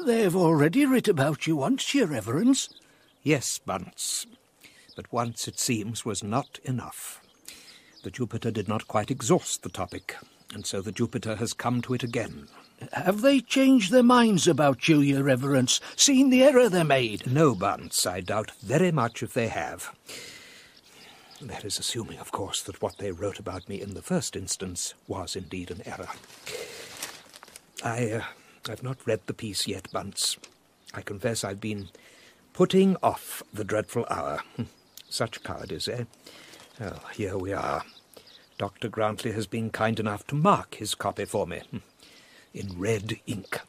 They've already writ about you once, your reverence. Yes, Bunce. But once, it seems, was not enough. The Jupiter did not quite exhaust the topic, and so the Jupiter has come to it again. Have they changed their minds about you, your reverence, seen the error they made? No, Bunce, I doubt very much if they have. That is assuming, of course, that what they wrote about me in the first instance was indeed an error. I've not read the piece yet, Bunce. I confess I've been putting off the dreadful hour. Such cowardice, eh? Oh, here we are. Dr. Grantley has been kind enough to mark his copy for me. In red ink.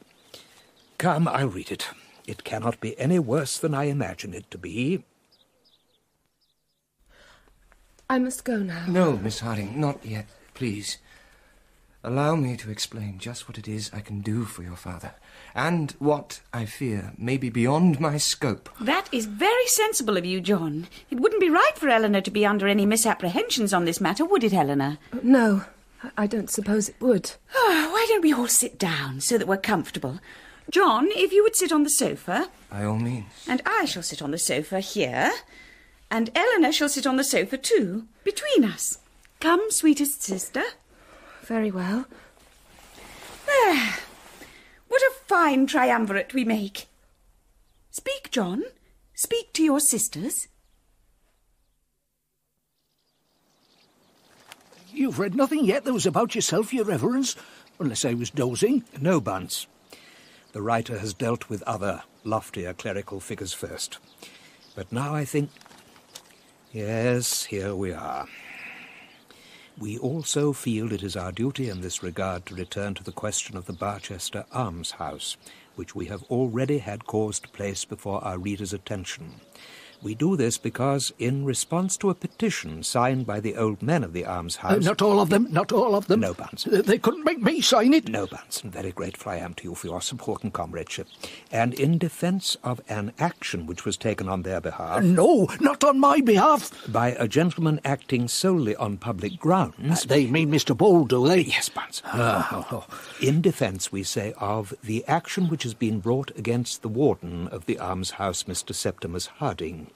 Come, I'll read it. It cannot be any worse than I imagine it to be. I must go now. No, Miss Harding, not yet, please. Allow me to explain just what it is I can do for your father, and what, I fear, may be beyond my scope. That is very sensible of you, John. It wouldn't be right for Eleanor to be under any misapprehensions on this matter, would it, Eleanor? No, I don't suppose it would. Oh, why don't we all sit down so that we're comfortable? John, if you would sit on the sofa. By all means. And I shall sit on the sofa here. And Eleanor shall sit on the sofa too, between us. Come, sweetest sister. Very well. There. What a fine triumvirate we make. Speak, John. Speak to your sisters. You've read nothing yet that was about yourself, your reverence, unless I was dozing. No, Bunce. The writer has dealt with other, loftier clerical figures first. But now I think... Yes, here we are. We also feel it is our duty in this regard to return to the question of the Barchester almshouse, which we have already had cause to place before our readers' attention. We do this because, in response to a petition signed by the old men of the almshouse... Not all of them, not all of them. No, Bunce. They couldn't make me sign it. No, Bunce, and very grateful I am to you for your support and comradeship. And in defence of an action which was taken on their behalf... No, not on my behalf. By a gentleman acting solely on public grounds... They mean Mr. Bold, do they? Yes, Bunce. In defence, we say, of the action which has been brought against the warden of the almshouse, Mr. Septimus Harding.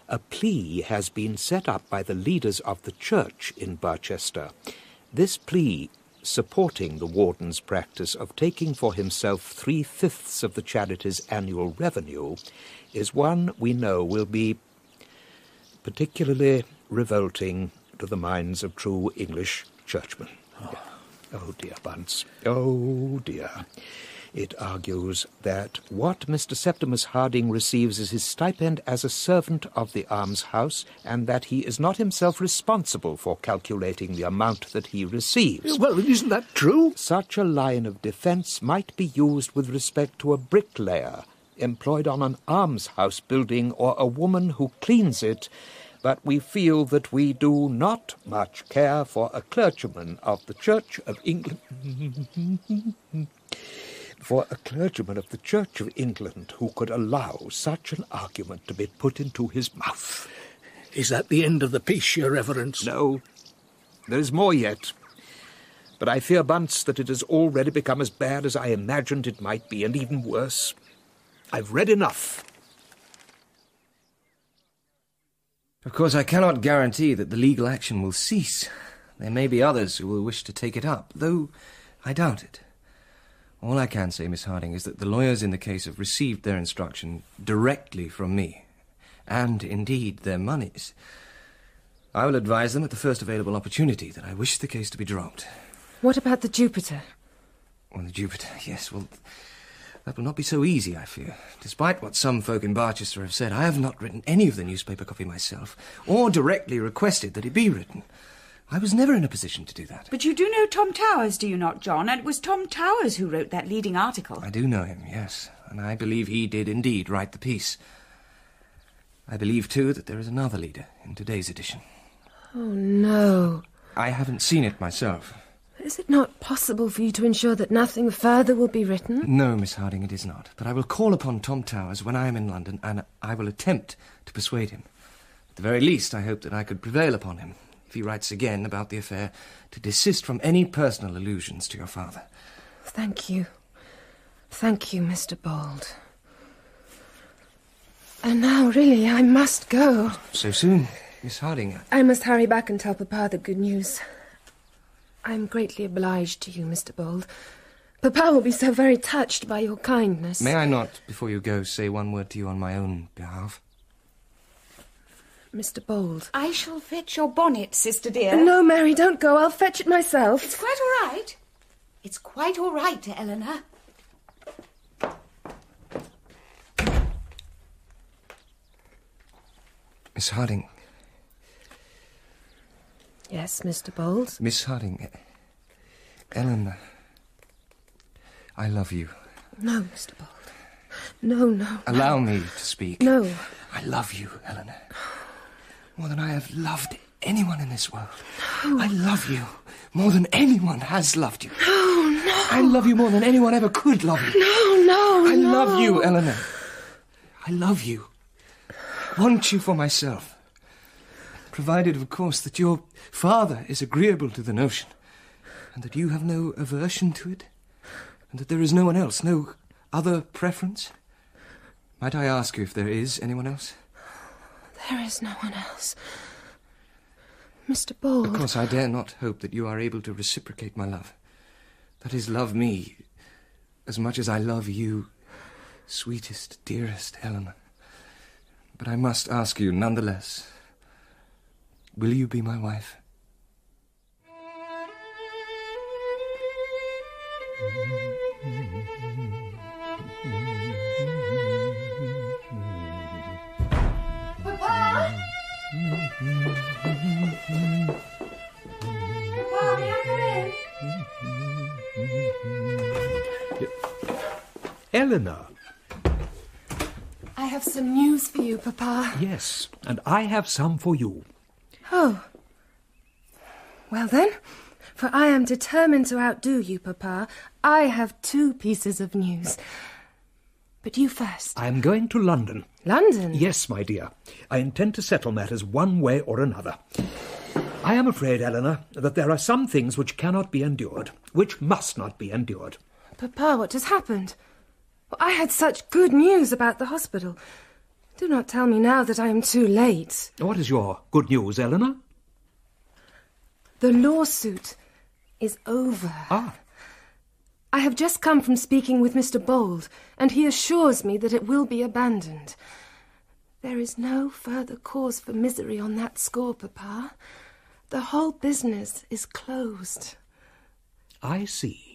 A plea has been set up by the leaders of the church in Barchester. This plea, supporting the warden's practice of taking for himself 3/5 of the charity's annual revenue, is one we know will be particularly revolting to the minds of true English churchmen. Oh dear, Bunce. Oh dear. It argues that what Mr. Septimus Harding receives is his stipend as a servant of the almshouse, and that he is not himself responsible for calculating the amount that he receives. Well, isn't that true? Such a line of defence might be used with respect to a bricklayer employed on an almshouse building or a woman who cleans it, but we feel that we do not much care for a clergyman of the Church of England... for a clergyman of the Church of England who could allow such an argument to be put into his mouth. Is that the end of the piece, Your Reverence? No. There is more yet. But I fear, Bunce, that it has already become as bad as I imagined it might be, and even worse. I've read enough. Of course, I cannot guarantee that the legal action will cease. There may be others who will wish to take it up, though I doubt it. All I can say, Miss Harding, is that the lawyers in the case have received their instruction directly from me, and, indeed, their monies. I will advise them at the first available opportunity that I wish the case to be dropped. What about the Jupiter? Well, the Jupiter, yes, well, that will not be so easy, I fear. Despite what some folk in Barchester have said, I have not written any of the newspaper copy myself, or directly requested that it be written. I was never in a position to do that. But you do know Tom Towers, do you not, John? And it was Tom Towers who wrote that leading article. I do know him, yes, and I believe he did indeed write the piece. I believe, too, that there is another leader in today's edition. Oh, no. I haven't seen it myself. Is it not possible for you to ensure that nothing further will be written? No, Miss Harding, it is not. But I will call upon Tom Towers when I am in London, and I will attempt to persuade him. At the very least, I hope that I could prevail upon him, if he writes again about the affair, to desist from any personal allusions to your father. Thank you. Thank you, Mr. Bold. And now, really, I must go. So soon, Miss Harding? I must hurry back and tell Papa the good news. I'm greatly obliged to you, Mr. Bold. Papa will be so very touched by your kindness. May I not, before you go, say one word to you on my own behalf? Mr. Bold. I shall fetch your bonnet, sister dear. No, Mary, don't go. I'll fetch it myself. It's quite all right. It's quite all right, Eleanor. Miss Harding. Yes, Mr. Bold? Miss Harding. Eleanor. I love you. No, Mr. Bold. No. Allow me to speak. No. I love you, Eleanor. More than I have loved anyone in this world. No. I love you more than anyone has loved you. No. I love you more than anyone ever could love you. No. I love you, Eleanor. I love you. Want you for myself. Provided, of course, that your father is agreeable to the notion, and that you have no aversion to it, and that there is no one else, no other preference. Might I ask you if there is anyone else? There is no one else. Mr. Bold. Of course, I dare not hope that you are able to reciprocate my love. That is, love me as much as I love you, sweetest, dearest Eleanor. But I must ask you, nonetheless, will you be my wife? Papa! Papa, may I come in? Eleanor. I have have some news for you, Papa. Yes, and I have some for you. Oh. Well then, for I am determined to outdo you, Papa. I have 2 pieces of news. But you first. I am going to London. London? Yes, my dear. I intend to settle matters one way or another. I am afraid, Eleanor, that there are some things which cannot be endured, which must not be endured. Papa, what has happened? I had such good news about the hospital. Do not tell me now that I am too late. What is your good news, Eleanor? The lawsuit is over. Ah. I have just come from speaking with Mr. Bold, and he assures me that it will be abandoned. There is no further cause for misery on that score, Papa. The whole business is closed. I see.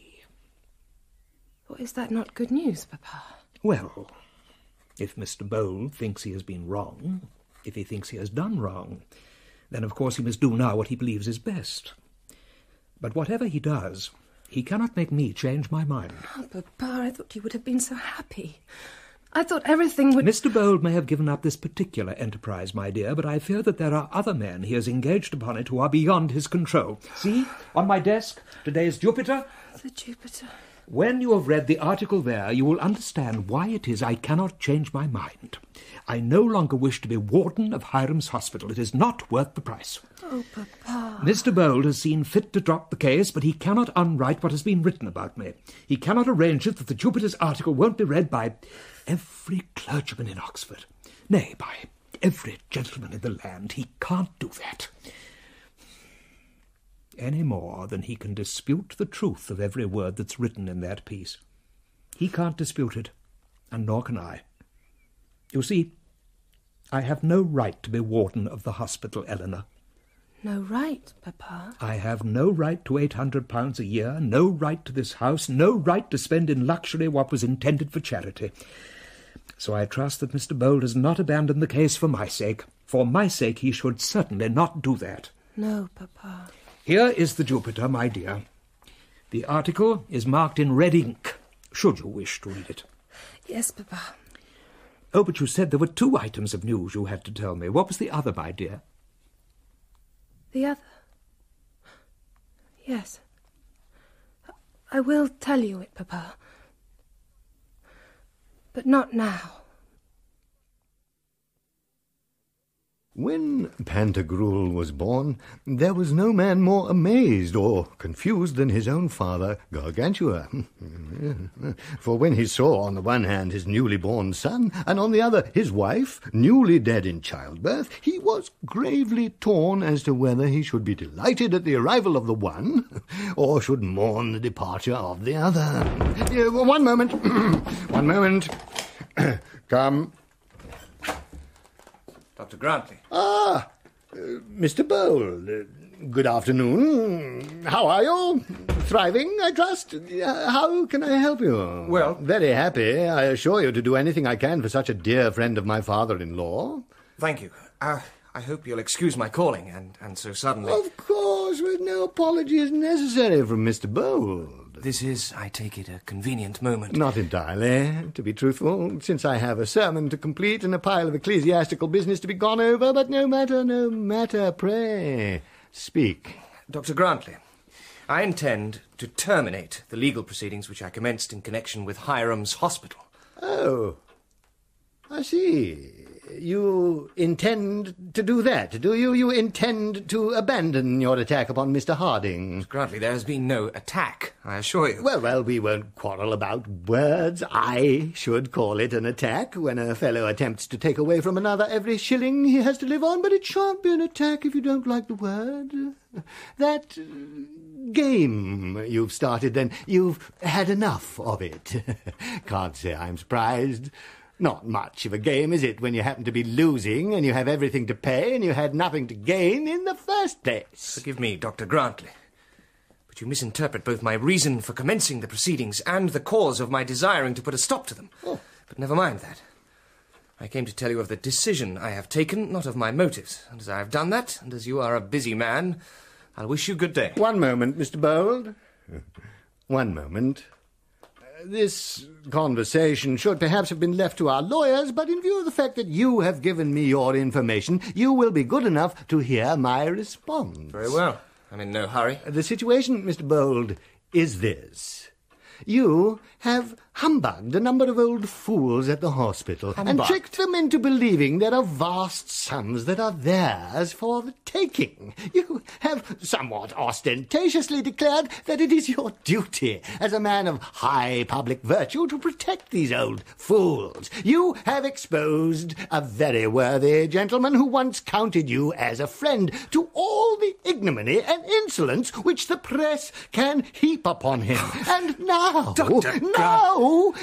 Well, is that not good news, Papa? Well, if Mr. Bold thinks he has been wrong, if he thinks he has done wrong, then of course he must do now what he believes is best. But whatever he does, he cannot make me change my mind. Oh, Papa, I thought you would have been so happy. I thought everything would... Mr. Bold may have given up this particular enterprise, my dear, but I fear that there are other men he has engaged upon it who are beyond his control. See, on my desk, today's Jupiter. The Jupiter. When you have read the article there, you will understand why it is I cannot change my mind. I no longer wish to be warden of Hiram's Hospital. It is not worth the price. Oh, Papa. Mr. Bold has seen fit to drop the case, but he cannot unwrite what has been written about me. He cannot arrange it that the Jupiter's article won't be read by every clergyman in Oxford. Nay, by every gentleman in the land. He can't do that. Any more than he can dispute the truth of every word that's written in that piece. He can't dispute it, and nor can I. You see, I have no right to be warden of the hospital, Eleanor. No right, Papa? I have no right to £800 a year, no right to this house, no right to spend in luxury what was intended for charity. So I trust that Mr. Bold has not abandoned the case for my sake. For my sake he should certainly not do that. No, Papa. Here is the Jupiter, my dear. The article is marked in red ink, should you wish to read it. Yes, Papa. Oh, but you said there were 2 items of news you had to tell me. What was the other, my dear? The other? Yes. I will tell you it, Papa. But not now. When Pantagruel was born, there was no man more amazed or confused than his own father, Gargantua. For when he saw on the one hand his newly born son, and on the other his wife, newly dead in childbirth, he was gravely torn as to whether he should be delighted at the arrival of the one, or should mourn the departure of the other. One moment. One moment. Come. Dr. Grantley. Ah, Mr. Bold. Good afternoon. How are you? Thriving, I trust? How can I help you? Well... Very happy, I assure you, to do anything I can for such a dear friend of my father-in-law. Thank you. I hope you'll excuse my calling, and so suddenly... Of course, with no apology is necessary from Mr. Bold. This is, I take it, a convenient moment. Not entirely, to be truthful, since I have a sermon to complete and a pile of ecclesiastical business to be gone over, but no matter, pray, speak. Dr. Grantley, I intend to terminate the legal proceedings which I commenced in connection with Hiram's Hospital. Oh, I see. You intend to do that, do you? You intend to abandon your attack upon Mr. Harding? Mr. Grantley, there has been no attack, I assure you. Well, we won't quarrel about words. I should call it an attack when a fellow attempts to take away from another every shilling he has to live on, but it shan't be an attack if you don't like the word. That game you've started, then, you've had enough of it. Can't say I'm surprised. Not much of a game, is it, when you happen to be losing and you have everything to pay and you had nothing to gain in the first place? Forgive me, Dr. Grantley, but you misinterpret both my reason for commencing the proceedings and the cause of my desiring to put a stop to them. Oh. But never mind that. I came to tell you of the decision I have taken, not of my motives. And as I have done that, and as you are a busy man, I'll wish you good day. One moment, Mr. Bold. One moment. This conversation should perhaps have been left to our lawyers, but in view of the fact that you have given me your information, you will be good enough to hear my response. Very well. I'm in no hurry. The situation, Mr. Bold, is this. You have humbugged a number of old fools at the hospital and tricked them into believing there are vast sums that are theirs for the taking. You have somewhat ostentatiously declared that it is your duty as a man of high public virtue to protect these old fools. You have exposed a very worthy gentleman who once counted you as a friend to all the ignominy and insolence which the press can heap upon him. And now,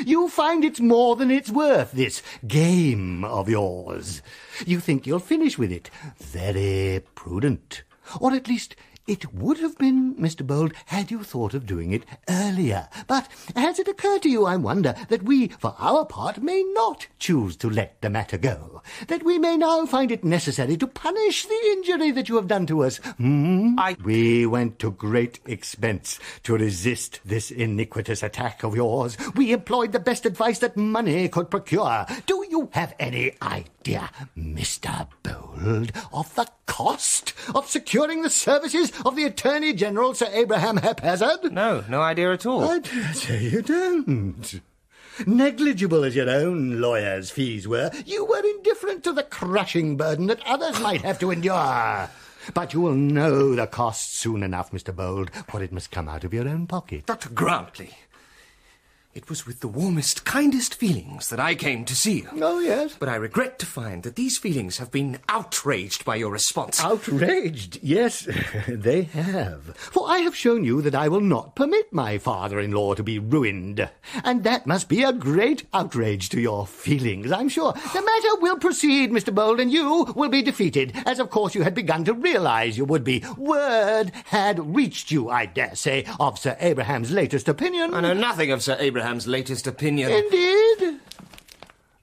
you find it's more than it's worth, this game of yours. You think you'll finish with it. Very prudent. Or at least it would have been, Mr. Bold, had you thought of doing it earlier. But has it occurred to you, I wonder, that we, for our part, may not choose to let the matter go? That we may now find it necessary to punish the injury that you have done to us? We went to great expense to resist this iniquitous attack of yours. We employed the best advice that money could procure. Do you have any idea, Mr. Bold, of the cost of securing the services of the Attorney General, Sir Abraham Haphazard? No idea at all. I dare say you don't. Negligible as your own lawyer's fees were, you were indifferent to the crushing burden that others might have to endure. But you will know the cost soon enough, Mr. Bold, for it must come out of your own pocket. Dr. Grantley, it was with the warmest, kindest feelings that I came to see you. Oh, yes. But I regret to find that these feelings have been outraged by your response. Outraged? Yes, they have. For I have shown you that I will not permit my father-in-law to be ruined. And that must be a great outrage to your feelings, I'm sure. The matter will proceed, Mr. Bold, and you will be defeated, as of course you had begun to realise you would be. Word had reached you, I dare say, of Sir Abraham's latest opinion. I know nothing of Sir Abraham's latest opinion. Indeed?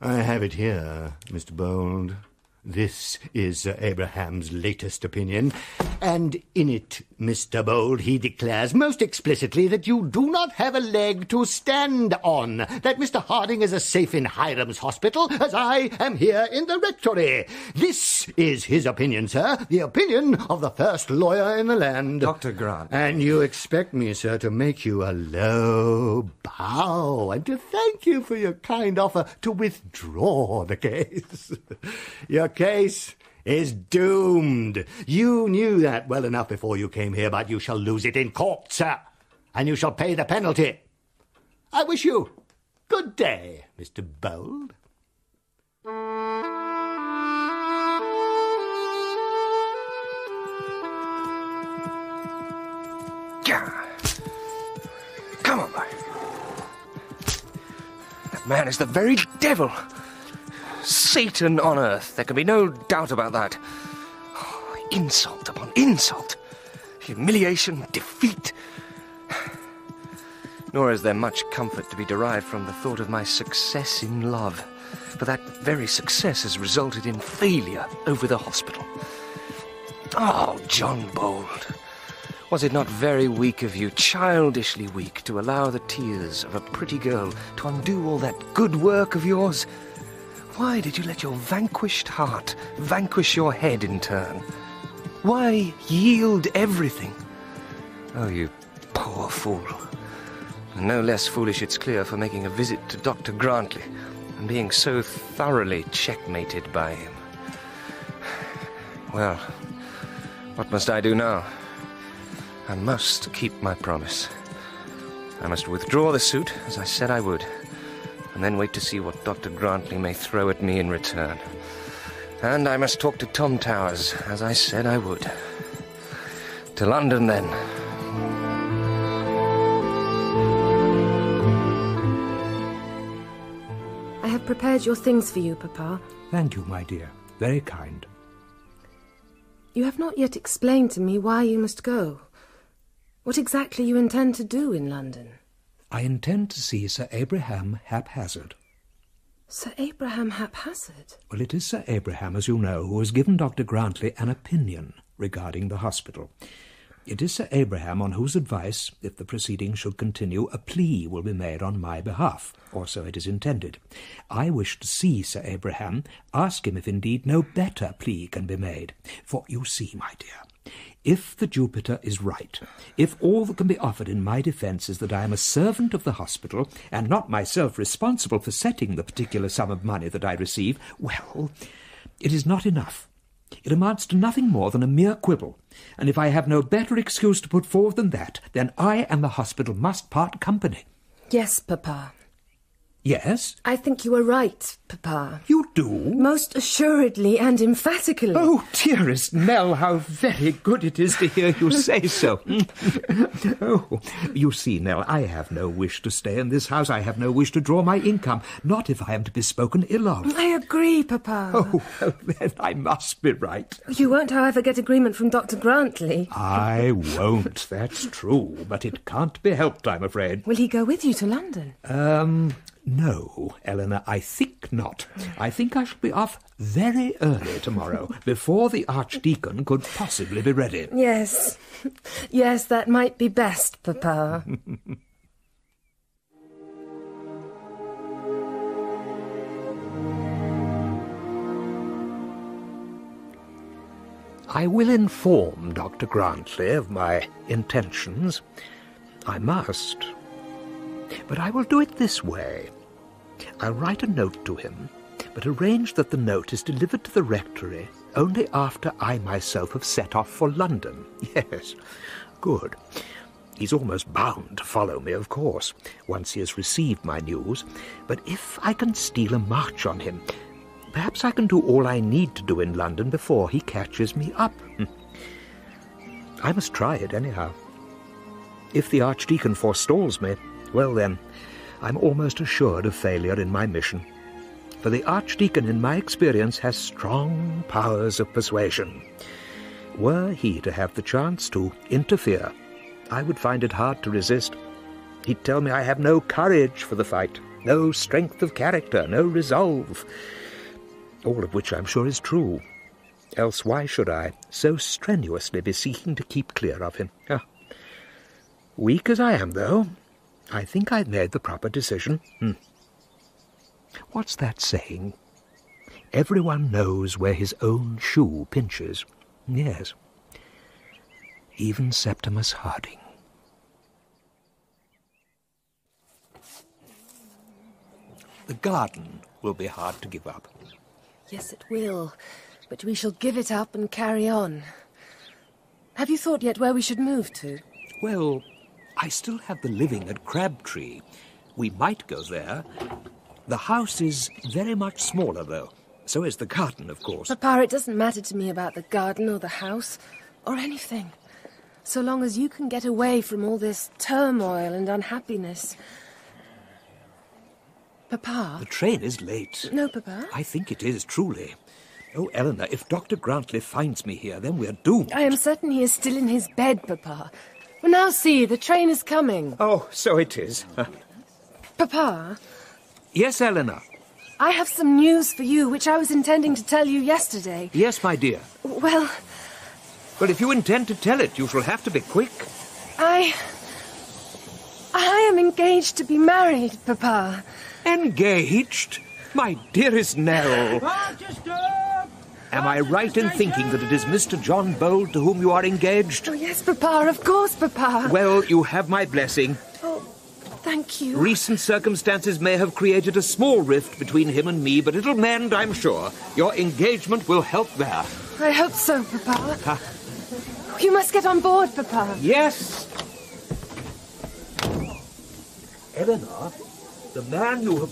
I have it here, Mr. Bold. This is Sir Abraham's latest opinion, and in it, Mr. Bold, he declares most explicitly that you do not have a leg to stand on, that Mr. Harding is as safe in Hiram's hospital as I am here in the rectory. This is his opinion, sir, the opinion of the first lawyer in the land. Dr. Grant. And you expect me, sir, to make you a low bow and to thank you for your kind offer to withdraw the case. Your case is doomed. You knew that well enough before you came here, but you shall lose it in court, sir, and you shall pay the penalty. I wish you good day, Mr. Bold. Come on, boy. That man is the very devil. Satan on earth. There can be no doubt about that. Oh, insult upon insult. Humiliation, defeat. Nor is there much comfort to be derived from the thought of my success in love. For that very success has resulted in failure over the hospital. Oh, John Bold. Was it not very weak of you, childishly weak, to allow the tears of a pretty girl to undo all that good work of yours? Why did you let your vanquished heart vanquish your head in turn? Why yield everything? Oh, you poor fool. And no less foolish, it's clear, for making a visit to Dr. Grantley and being so thoroughly checkmated by him. Well, what must I do now? I must keep my promise. I must withdraw the suit, as I said I would, and then wait to see what Dr. Grantley may throw at me in return. And I must talk to Tom Towers, as I said I would. To London, then. I have prepared your things for you, Papa. Thank you, my dear. Very kind. You have not yet explained to me why you must go. What exactly you intend to do in London? I intend to see Sir Abraham Haphazard. Sir Abraham Haphazard? Well, it is Sir Abraham, as you know, who has given Dr. Grantley an opinion regarding the hospital. It is Sir Abraham on whose advice, if the proceedings should continue, a plea will be made on my behalf, or so it is intended. I wish to see Sir Abraham, ask him if indeed no better plea can be made. For you see, my dear, if the Jupiter is right, if all that can be offered in my defence is that I am a servant of the hospital, and not myself responsible for setting the particular sum of money that I receive, well, it is not enough. It amounts to nothing more than a mere quibble, and if I have no better excuse to put forward than that, then I and the hospital must part company. Yes, Papa. Yes? I think you are right, Papa. You do? Most assuredly and emphatically. Oh, dearest Nell, how very good it is to hear you say so. Oh, you see, Nell, I have no wish to stay in this house. I have no wish to draw my income, not if I am to be spoken ill of. I agree, Papa. Oh, well, then I must be right. You won't, however, get agreement from Dr. Grantley. I won't, that's true, but it can't be helped, I'm afraid. Will he go with you to London? No, Eleanor, I think not. I think I shall be off very early tomorrow, before the Archdeacon could possibly be ready. Yes. Yes, that might be best, Papa. I will inform Dr. Grantley of my intentions. I must. But I will do it this way. I'll write a note to him, but arrange that the note is delivered to the rectory only after I myself have set off for London. Yes, good. He's almost bound to follow me, of course, once he has received my news. But if I can steal a march on him, perhaps I can do all I need to do in London before he catches me up. I must try it anyhow. If the Archdeacon forestalls me, well then, I'm almost assured of failure in my mission. For the Archdeacon, in my experience, has strong powers of persuasion. Were he to have the chance to interfere, I would find it hard to resist. He'd tell me I have no courage for the fight, no strength of character, no resolve. All of which I'm sure is true. Else why should I so strenuously be seeking to keep clear of him? Weak as I am, though, I think I've made the proper decision. What's that saying? Everyone knows where his own shoe pinches. Yes. Even Septimus Harding. The garden will be hard to give up. Yes, it will. But we shall give it up and carry on. Have you thought yet where we should move to? Well, I still have the living at Crabtree. We might go there. The house is very much smaller, though. So is the garden, of course. Papa, it doesn't matter to me about the garden or the house or anything. So long as you can get away from all this turmoil and unhappiness. Papa? The train is late. No, Papa. I think it is, truly. Oh, Eleanor, if Dr. Grantley finds me here, then we're doomed. I am certain he is still in his bed, Papa. Well, now see, the train is coming. Oh, so it is. Papa? Yes, Eleanor? I have some news for you, which I was intending to tell you yesterday. Yes, my dear. Well, if you intend to tell it, you shall have to be quick. I am engaged to be married, Papa. Engaged? My dearest Nell. Barchester! Am I right in thinking that it is Mr. John Bold to whom you are engaged? Oh, yes, Papa, of course, Papa. Well, you have my blessing. Oh, thank you. Recent circumstances may have created a small rift between him and me, but it'll mend, I'm sure. Your engagement will help there. I hope so, Papa. You must get on board, Papa. Yes. Eleanor, the man you have...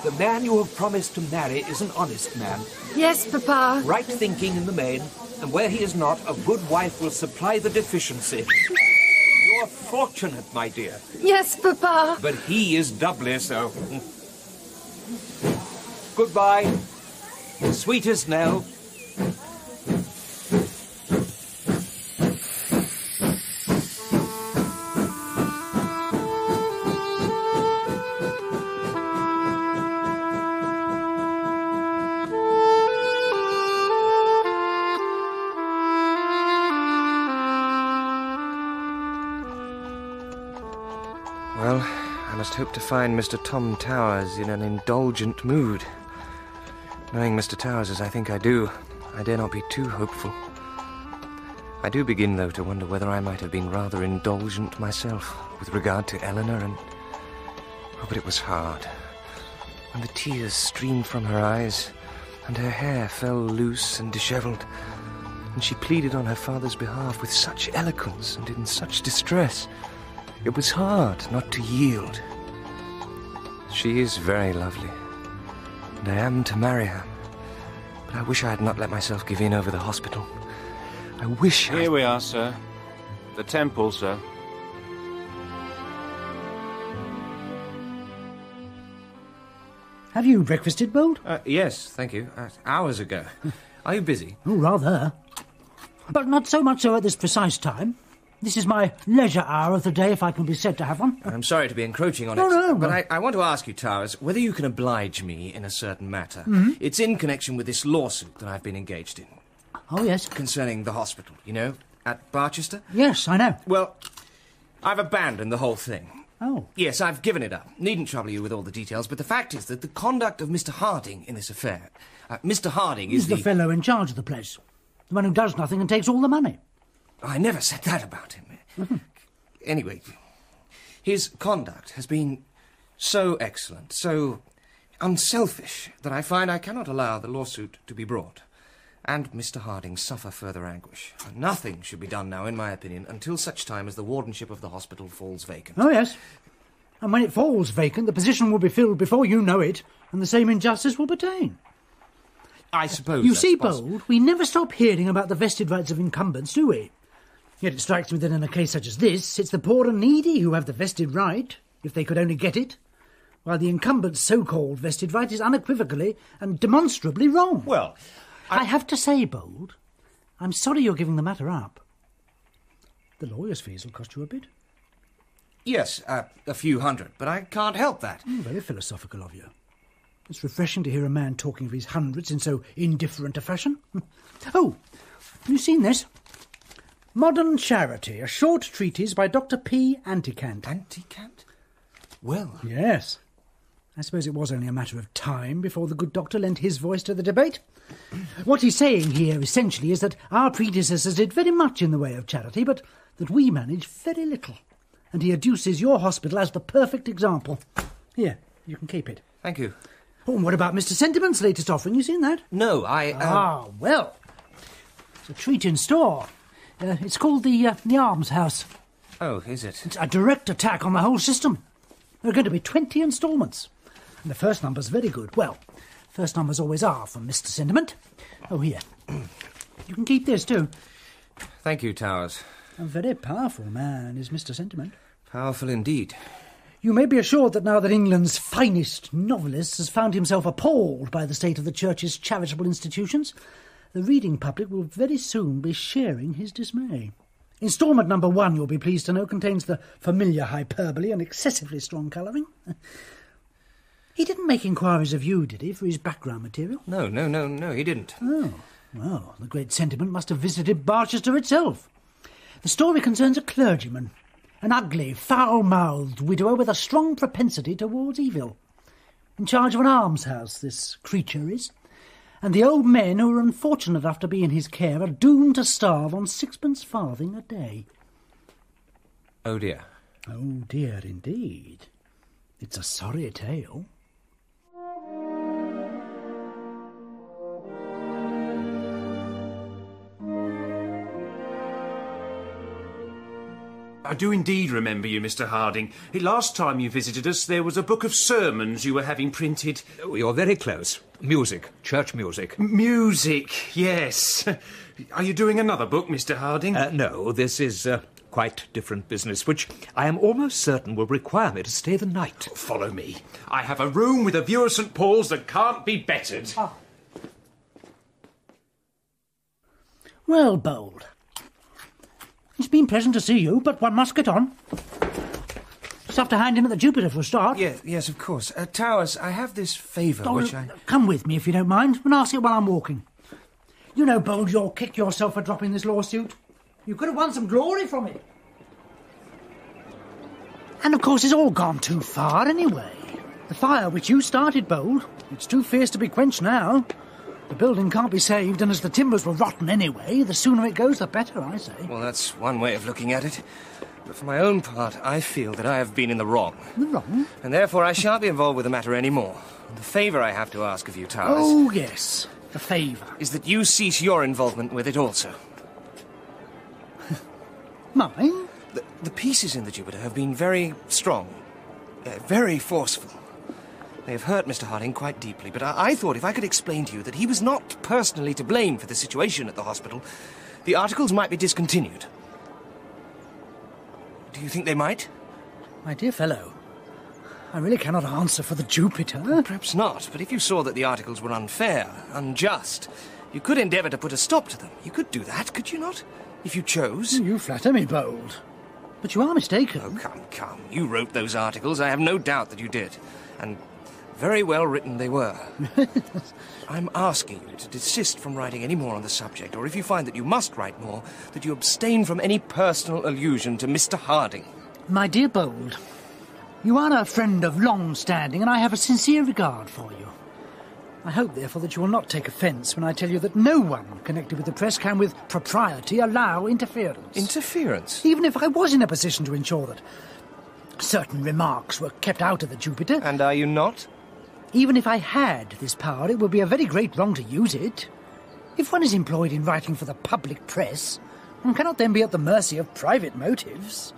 The man you have promised to marry is an honest man. Yes, Papa. Right thinking in the main, and where he is not, a good wife will supply the deficiency. You're fortunate, my dear. Yes, Papa. But he is doubly so. Goodbye, sweetest Nell. Well, I must hope to find Mr. Tom Towers in an indulgent mood. Knowing Mr. Towers as I think I do, I dare not be too hopeful. I do begin, though, to wonder whether I might have been rather indulgent myself with regard to Eleanor and... Oh, but it was hard. When the tears streamed from her eyes and her hair fell loose and dishevelled, and she pleaded on her father's behalf with such eloquence and in such distress, it was hard not to yield. She is very lovely, and I am to marry her. But I wish I had not let myself give in over the hospital. I wish Here we are, sir. The temple, sir. Have you breakfasted, Bold? Yes, thank you. Hours ago. Are you busy? Oh, rather. But not so much so at this precise time. This is my leisure hour of the day, if I can be said to have one. I'm sorry to be encroaching on it. No. But I want to ask you, Towers, whether you can oblige me in a certain matter. Mm-hmm. It's in connection with this lawsuit that I've been engaged in. Oh, yes. Concerning the hospital, you know, at Barchester? Yes, I know. Well, I've abandoned the whole thing. Oh. Yes, I've given it up. Needn't trouble you with all the details, but the fact is that the conduct of Mr. Harding in this affair... Mr. Harding is He's the fellow in charge of the place. The one who does nothing and takes all the money. I never said that about him. Mm-hmm. Anyway, his conduct has been so excellent, so unselfish, that I find I cannot allow the lawsuit to be brought. And Mr. Harding suffer further anguish. Nothing should be done now, in my opinion, until such time as the wardenship of the hospital falls vacant. Oh, yes. And when it falls vacant, the position will be filled before you know it, and the same injustice will pertain. I suppose You that's see, possible. Bold, we never stop hearing about the vested rights of incumbents, do we? Yet it strikes me that in a case such as this, it's the poor and needy who have the vested right, if they could only get it, while the incumbent's so-called vested right is unequivocally and demonstrably wrong. Well, I have to say, Bold, I'm sorry you're giving the matter up. The lawyer's fees will cost you a bit. Yes, a few hundred, but I can't help that. Very philosophical of you. It's refreshing to hear a man talking of his hundreds in so indifferent a fashion. Oh, have you seen this? Modern Charity, a short treatise by Dr. P. Anticant. Anticant? Well... Yes. I suppose it was only a matter of time before the good doctor lent his voice to the debate. What he's saying here, essentially, is that our predecessors did very much in the way of charity, but that we manage very little. And he adduces your hospital as the perfect example. Here, you can keep it. Thank you. Oh, and what about Mr. Sentiment's latest offering? You seen that? No, I... Ah, well. It's a treat in store. It's called the Almshouse. Oh, is it? It's a direct attack on the whole system. There are going to be 20 instalments. And the first number's very good. Well, first numbers always are from Mr. Sentiment. Oh, here. You can keep this, too. Thank you, Towers. A very powerful man is Mr. Sentiment. Powerful indeed. You may be assured that now that England's finest novelist has found himself appalled by the state of the Church's charitable institutions, the reading public will very soon be sharing his dismay. Instalment number 1, you'll be pleased to know, contains the familiar hyperbole and excessively strong colouring. He didn't make inquiries of you, did he, for his background material? No, he didn't. Oh, well, the great Sentiment must have visited Barchester itself. The story concerns a clergyman, an ugly, foul-mouthed widower with a strong propensity towards evil. In charge of an almshouse, this creature is. And the old men who are unfortunate enough to be in his care are doomed to starve on 6 farthing a day. Oh, dear. Oh, dear, indeed. It's a sorry tale. I do indeed remember you, Mr. Harding. Last time you visited us, there was a book of sermons you were having printed. Oh, you're very close. Music. Church music. Music, yes. Are you doing another book, Mr. Harding? No, this is quite different business, which I am almost certain will require me to stay the night. Follow me. I have a room with a view of St. Paul's that can't be bettered. Ah. Well, Bold. It's been pleasant to see you, but one must get on. Just have to hand in at the Jupiter for a start. Yes, of course. Towers, I have this favour which I... Come with me, if you don't mind, and ask it while I'm walking. You know, Bold, you'll kick yourself for dropping this lawsuit. You could have won some glory from it. And of course it's all gone too far anyway. The fire which you started, Bold, it's too fierce to be quenched now. The building can't be saved, and as the timbers were rotten anyway, the sooner it goes, the better, I say. Well, that's one way of looking at it. But for my own part, I feel that I have been in the wrong. The wrong? And therefore I shan't be involved with the matter anymore. The favour I have to ask of you, Towers... Oh, yes, the favour. ...is that you cease your involvement with it also. Mine? The pieces in the Jupiter have been very strong, very forceful. They have hurt Mr. Harding quite deeply, but I thought if I could explain to you that he was not personally to blame for the situation at the hospital, the articles might be discontinued. Do you think they might? My dear fellow, I really cannot answer for the Jupiter. Well, perhaps not, but if you saw that the articles were unfair, unjust, you could endeavour to put a stop to them. You could do that, could you not? If you chose. You flatter me, Bold. But you are mistaken. Oh, come. You wrote those articles. I have no doubt that you did. And very well written they were. I'm asking you to desist from writing any more on the subject, or if you find that you must write more, that you abstain from any personal allusion to Mr. Harding. My dear Bold, you are a friend of long standing, and I have a sincere regard for you. I hope, therefore, that you will not take offence when I tell you that no one connected with the press can, with propriety, allow interference. Interference? Even if I was in a position to ensure that certain remarks were kept out of the Jupiter. And are you not? Even if I had this power, it would be a very great wrong to use it. If one is employed in writing for the public press, one cannot then be at the mercy of private motives.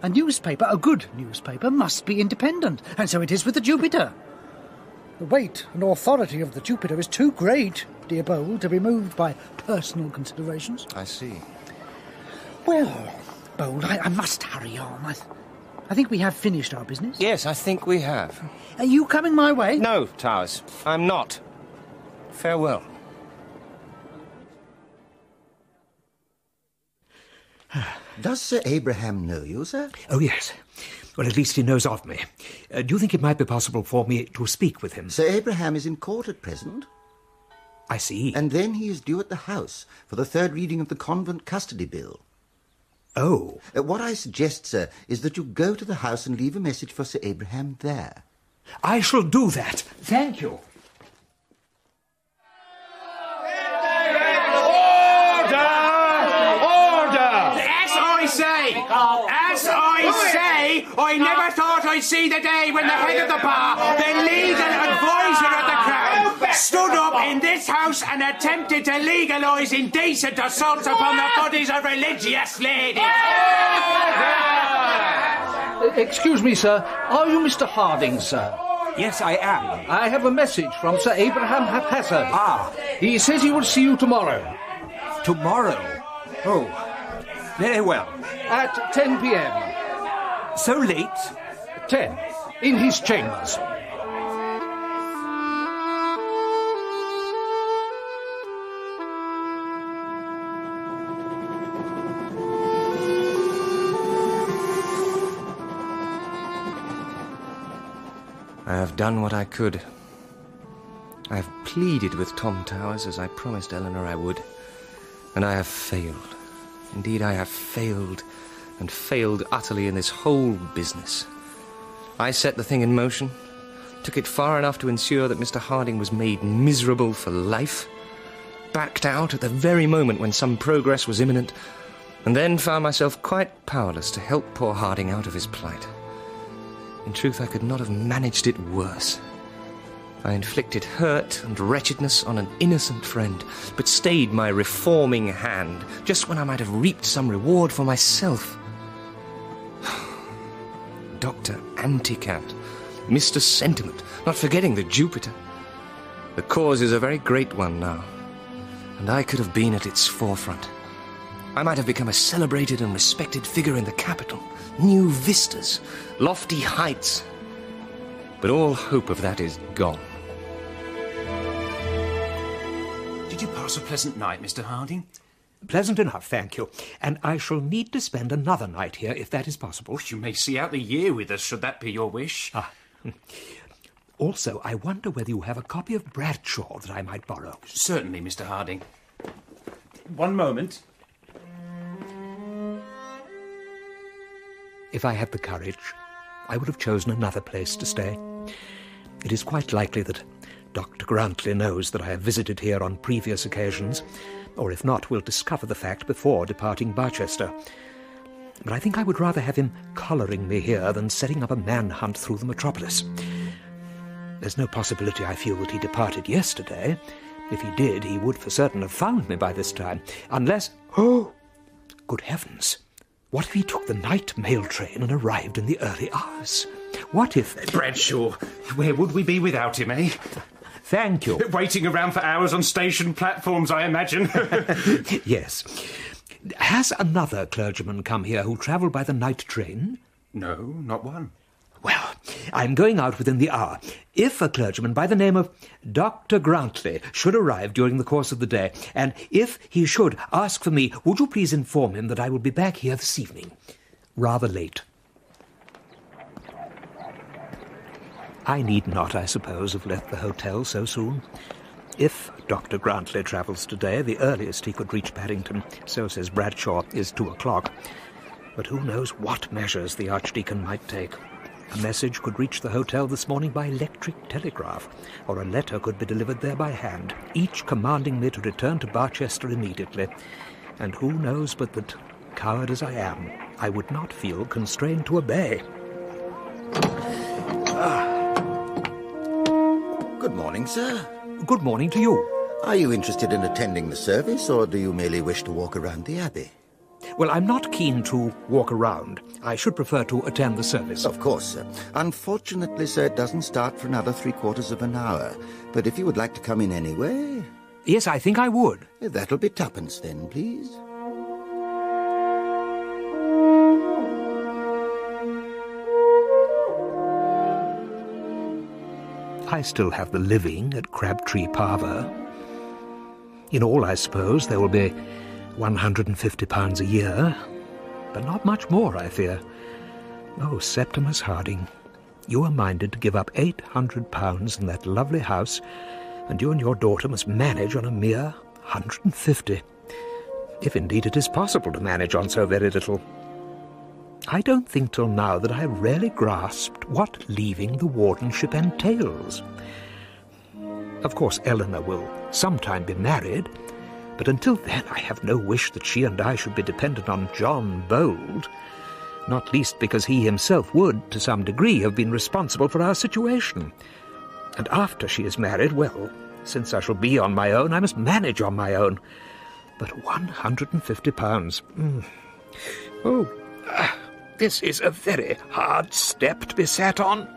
A newspaper, a good newspaper, must be independent, and so it is with the Jupiter. The weight and authority of the Jupiter is too great, dear Bold, to be moved by personal considerations. I see. Well, Bold, I must hurry on. I think we have finished our business. Yes, I think we have. Are you coming my way? No, Towers, I'm not. Farewell. Does Sir Abraham know you, sir? Oh, yes. Well, at least he knows of me. Do you think it might be possible for me to speak with him? Sir Abraham is in court at present. I see. And then he is due at the House for the third reading of the Convent Custody Bill. Oh. What I suggest, sir, is that you go to the House and leave a message for Sir Abraham there. I shall do that. Thank you. I never thought I'd see the day when the head of the bar, the legal advisor of the Crown, stood up in this house and attempted to legalise indecent assaults upon the bodies of religious ladies. Excuse me, sir. Are you Mr. Harding, sir? Yes, I am. I have a message from Sir Abraham Haphazard. Ah. He says he will see you tomorrow. Tomorrow? Oh, very well. At 10 p.m. So late? 10. In his chambers. I have done what I could. I have pleaded with Tom Towers as I promised Eleanor I would. And I have failed. Indeed, I have failed, and failed utterly in this whole business. I set the thing in motion, took it far enough to ensure that Mr. Harding was made miserable for life, backed out at the very moment when some progress was imminent, and then found myself quite powerless to help poor Harding out of his plight. In truth, I could not have managed it worse. I inflicted hurt and wretchedness on an innocent friend, but stayed my reforming hand just when I might have reaped some reward for myself. Dr. Anticant, Mr. Sentiment, not forgetting the Jupiter. The cause is a very great one now, and I could have been at its forefront. I might have become a celebrated and respected figure in the capital, new vistas, lofty heights. But all hope of that is gone. Did you pass a pleasant night, Mr. Harding? Pleasant enough, thank you. And I shall need to spend another night here, if that is possible. You may see out the year with us, should that be your wish. Ah. Also, I wonder whether you have a copy of Bradshaw that I might borrow. Certainly, Mr. Harding. One moment. If I had the courage, I would have chosen another place to stay. It is quite likely that Dr. Grantley knows that I have visited here on previous occasions, or if not, will discover the fact before departing Barchester. But I think I would rather have him collaring me here than setting up a manhunt through the metropolis. There's no possibility, I feel, that he departed yesterday. If he did, he would for certain have found me by this time, unless... Oh, good heavens! What if he took the night mail train and arrived in the early hours? What if... Bradshaw, where would we be without him, eh? Thank you. Waiting around for hours on station platforms, I imagine. Yes. Has another clergyman come here who travelled by the night train? No, not one. Well, I'm going out within the hour. If a clergyman by the name of Dr. Grantley should arrive during the course of the day, and if he should ask for me, would you please inform him that I will be back here this evening? Rather late. I need not, I suppose, have left the hotel so soon. If Dr. Grantley travels today, the earliest he could reach Paddington, so says Bradshaw, is 2 o'clock. But who knows what measures the Archdeacon might take. A message could reach the hotel this morning by electric telegraph, or a letter could be delivered there by hand, each commanding me to return to Barchester immediately. And who knows but that, coward as I am, I would not feel constrained to obey. Good morning, sir. Good morning to you. Are you interested in attending the service, or do you merely wish to walk around the Abbey? Well, I'm not keen to walk around. I should prefer to attend the service. Of course, sir. Unfortunately, sir, it doesn't start for another 3/4 of an hour. But if you would like to come in anyway... Yes, I think I would. That'll be 2pence then, please. I still have the living at Crabtree Parva. In all, I suppose, there will be £150 a year, but not much more, I fear. Oh, Septimus Harding, you are minded to give up £800 in that lovely house, and you and your daughter must manage on a mere 150, if indeed it is possible to manage on so very little. I don't think till now that I have really grasped what leaving the wardenship entails. Of course, Eleanor will sometime be married, but until then I have no wish that she and I should be dependent on John Bold, not least because he himself would, to some degree, have been responsible for our situation. And after she is married, well, since I shall be on my own, I must manage on my own. But £150... Oh, this is a very hard step to be sat on.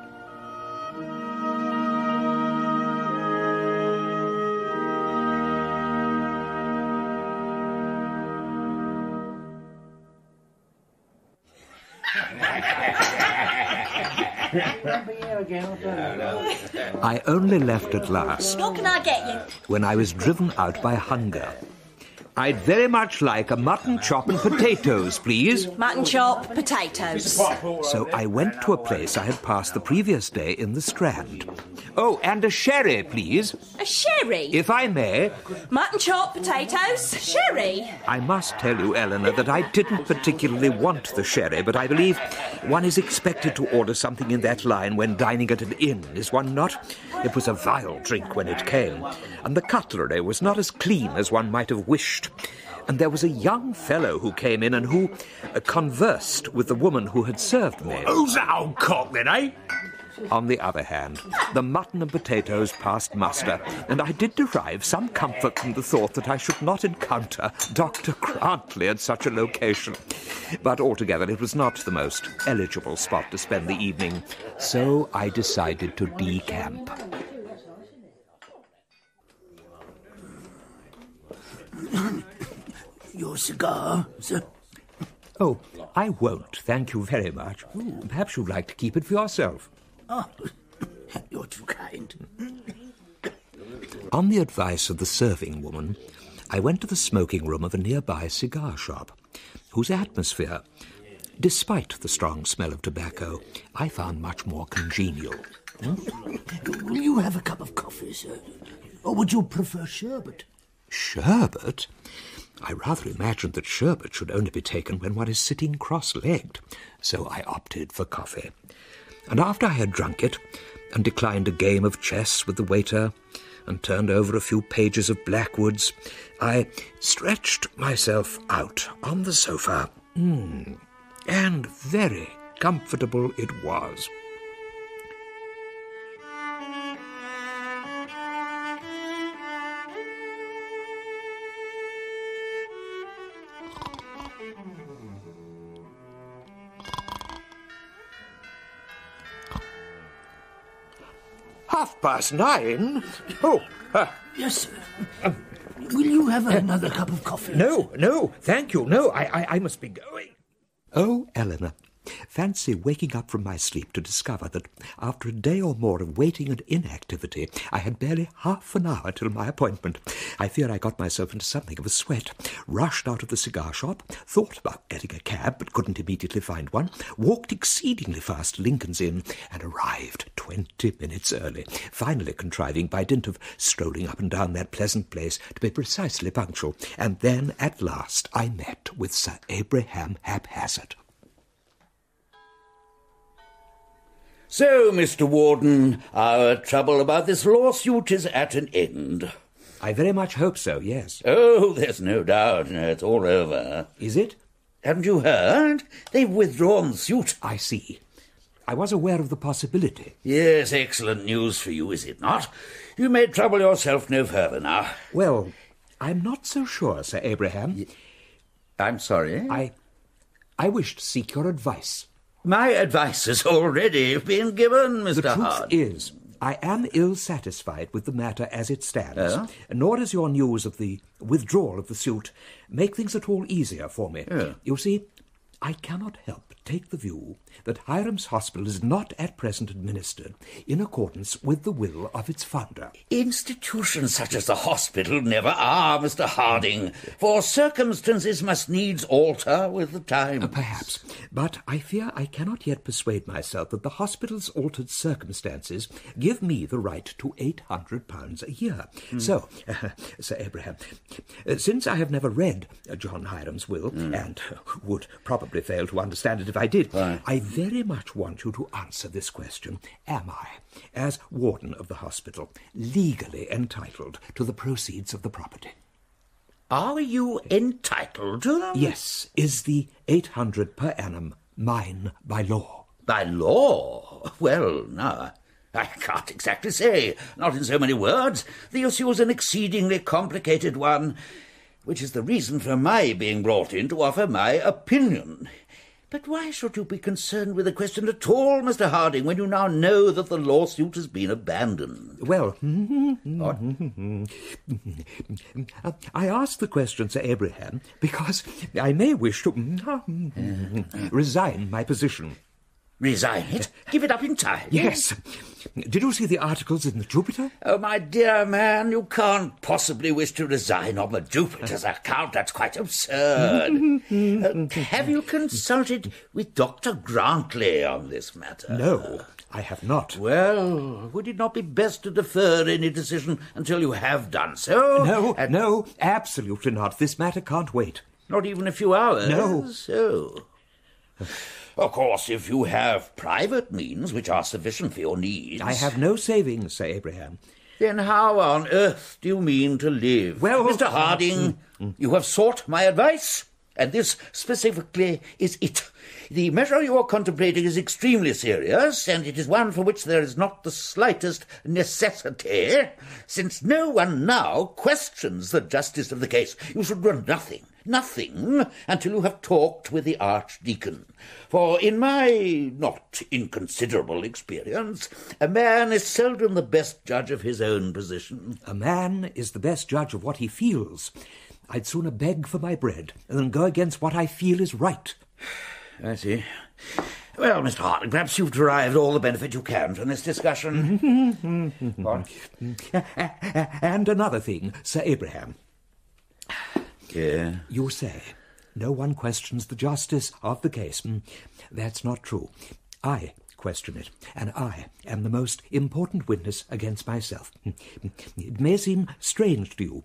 I only left at last. What can I get you? When I was driven out by hunger. I'd very much like a mutton chop and potatoes, please. Mutton chop, potatoes. So I went to a place I had passed the previous day in the Strand. Oh, and a sherry, please. A sherry? If I may. Mutton chop, potatoes, sherry. I must tell you, Eleanor, that I didn't particularly want the sherry, but I believe one is expected to order something in that line when dining at an inn, is one not? It was a vile drink when it came, and the cutlery was not as clean as one might have wished. And there was a young fellow who came in and who conversed with the woman who had served me. Who's that old cock then, eh? On the other hand, the mutton and potatoes passed muster, and I did derive some comfort from the thought that I should not encounter Dr. Grantley at such a location. But altogether it was not the most eligible spot to spend the evening, so I decided to decamp. Your cigar, sir? Oh, I won't, thank you very much. Perhaps you'd like to keep it for yourself. Oh, you're too kind. On the advice of the serving woman, I went to the smoking room of a nearby cigar shop, whose atmosphere, despite the strong smell of tobacco, I found much more congenial. Will you have a cup of coffee, sir? Or would you prefer sherbet? Sherbet? I rather imagined that sherbet should only be taken when one is sitting cross-legged, so I opted for coffee. And after I had drunk it, and declined a game of chess with the waiter, and turned over a few pages of Blackwoods, I stretched myself out on the sofa. And very comfortable it was. "9:30? Oh, yes, sir. Will you have another cup of coffee? No, thank you. No, I must be going. Oh, Eleanor, fancy waking up from my sleep to discover that after a day or more of waiting and inactivity, I had barely half an hour till my appointment. I fear I got myself into something of a sweat, rushed out of the cigar shop, thought about getting a cab but couldn't immediately find one, walked exceedingly fast to Lincoln's Inn and arrived 20 minutes early, finally contriving by dint of strolling up and down that pleasant place to be precisely punctual, and then at last I met with Sir Abraham Haphazard. So, Mr. Warden, our trouble about this lawsuit is at an end. I very much hope so, yes. Oh, there's no doubt. It's all over. Is it? Haven't you heard? They've withdrawn the suit. I see. I was aware of the possibility. Yes, excellent news for you, is it not? You may trouble yourself no further now. Well, I'm not so sure, Sir Abraham. I'm sorry? I wish to seek your advice. My advice has already been given, Mr. Harding. The truth is, I am ill-satisfied with the matter as it stands, nor does your news of the withdrawal of the suit make things at all easier for me. You see, I cannot help take the view that Hiram's Hospital is not at present administered in accordance with the will of its founder. Institutions such as the hospital never are, Mr. Harding, for circumstances must needs alter with the times. Perhaps, but I fear I cannot yet persuade myself that the hospital's altered circumstances give me the right to £800 a year. So, Sir Abraham, since I have never read John Hiram's will, and would probably fail to understand it if I did, I very much want you to answer this question. Am I, as warden of the hospital, legally entitled to the proceeds of the property? Are you entitled to them? Yes. Is the £800 per annum mine by law? By law? Well, no, I can't exactly say. Not in so many words. The issue is an exceedingly complicated one, which is the reason for my being brought in to offer my opinion. But why should you be concerned with the question at all, Mr. Harding, when you now know that the lawsuit has been abandoned? Well, I ask the question, Sir Abraham, because I may wish to resign my position. Resign it? Give it up entirely? Yes. Did you see the articles in the Jupiter? Oh, my dear man, you can't possibly wish to resign on the Jupiter's account. That's quite absurd. Have you consulted with Dr. Grantley on this matter? No, I have not. Well, would it not be best to defer any decision until you have done so? No, absolutely not. This matter can't wait. Not even a few hours? No. So... Of course, if you have private means which are sufficient for your needs... I have no savings, Sir Abraham. Then how on earth do you mean to live? Well, Mr. Harding, you have sought my advice, and this specifically is it. The measure you are contemplating is extremely serious, and it is one for which there is not the slightest necessity, since no one now questions the justice of the case. You should do nothing, until you have talked with the Archdeacon. For in my not inconsiderable experience, a man is seldom the best judge of his own position. A man is the best judge of what he feels. I'd sooner beg for my bread than go against what I feel is right. I see. Well, Mr. Harding, perhaps you've derived all the benefit you can from this discussion. And another thing, Sir Abraham. Yeah? You say no one questions the justice of the case. That's not true. I question it, and I am the most important witness against myself. It may seem strange to you,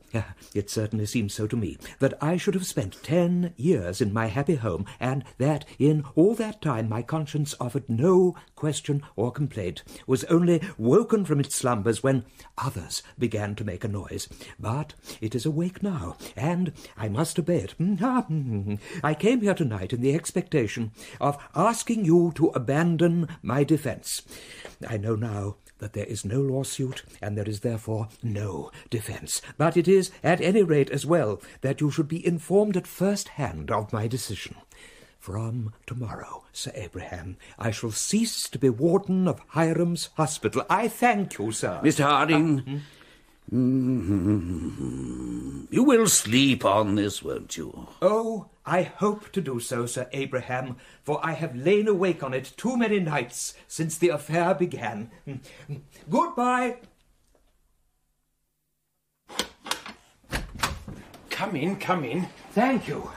it certainly seems so to me, that I should have spent 10 years in my happy home, and that in all that time my conscience offered no question or complaint, was only woken from its slumbers when others began to make a noise. But it is awake now, and I must obey it. I came here tonight in the expectation of asking you to abandon my defence. I know now that there is no lawsuit, and there is therefore no defence. But it is, at any rate, as well that you should be informed at first hand of my decision. From tomorrow, Sir Abraham, I shall cease to be warden of Hiram's Hospital. I thank you, sir. Mr. Harding, you will sleep on this, won't you? Oh, I hope to do so, Sir Abraham, for I have lain awake on it too many nights since the affair began. Goodbye. Come in, come in. Thank you.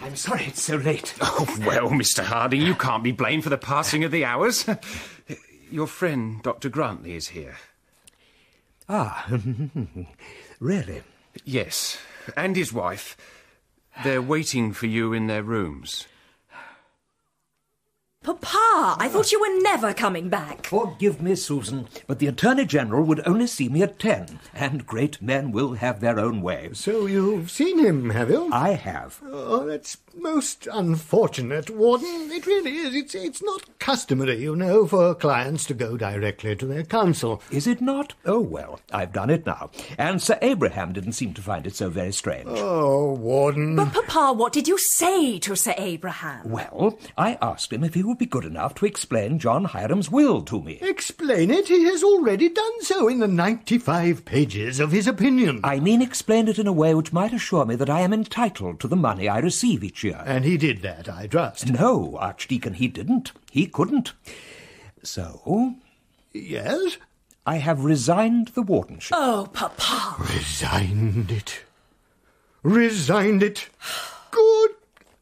I'm sorry it's so late. Oh, well, Mr. Harding, you can't be blamed for the passing of the hours. Your friend, Dr. Grantley, is here. Ah, really? Yes, and his wife. They're waiting for you in their rooms. Papa, I thought you were never coming back. Forgive me, Susan, but the Attorney-General would only see me at 10, and great men will have their own way. So you've seen him, have you? I have. Oh, that's most unfortunate, Warden. It really is. It's not customary, you know, for clients to go directly to their counsel. Is it not? Oh, well, I've done it now. And Sir Abraham didn't seem to find it so very strange. Oh, Warden. But, Papa, what did you say to Sir Abraham? Well, I asked him if he would be good enough to explain John Hiram's will to me. Explain it? He has already done so in the 95 pages of his opinion. I mean explain it in a way which might assure me that I am entitled to the money I receive each year. And he did that, I trust. No, Archdeacon, he didn't. He couldn't. So... Yes? I have resigned the wardenship. Oh, Papa. Resigned it? Resigned it? Good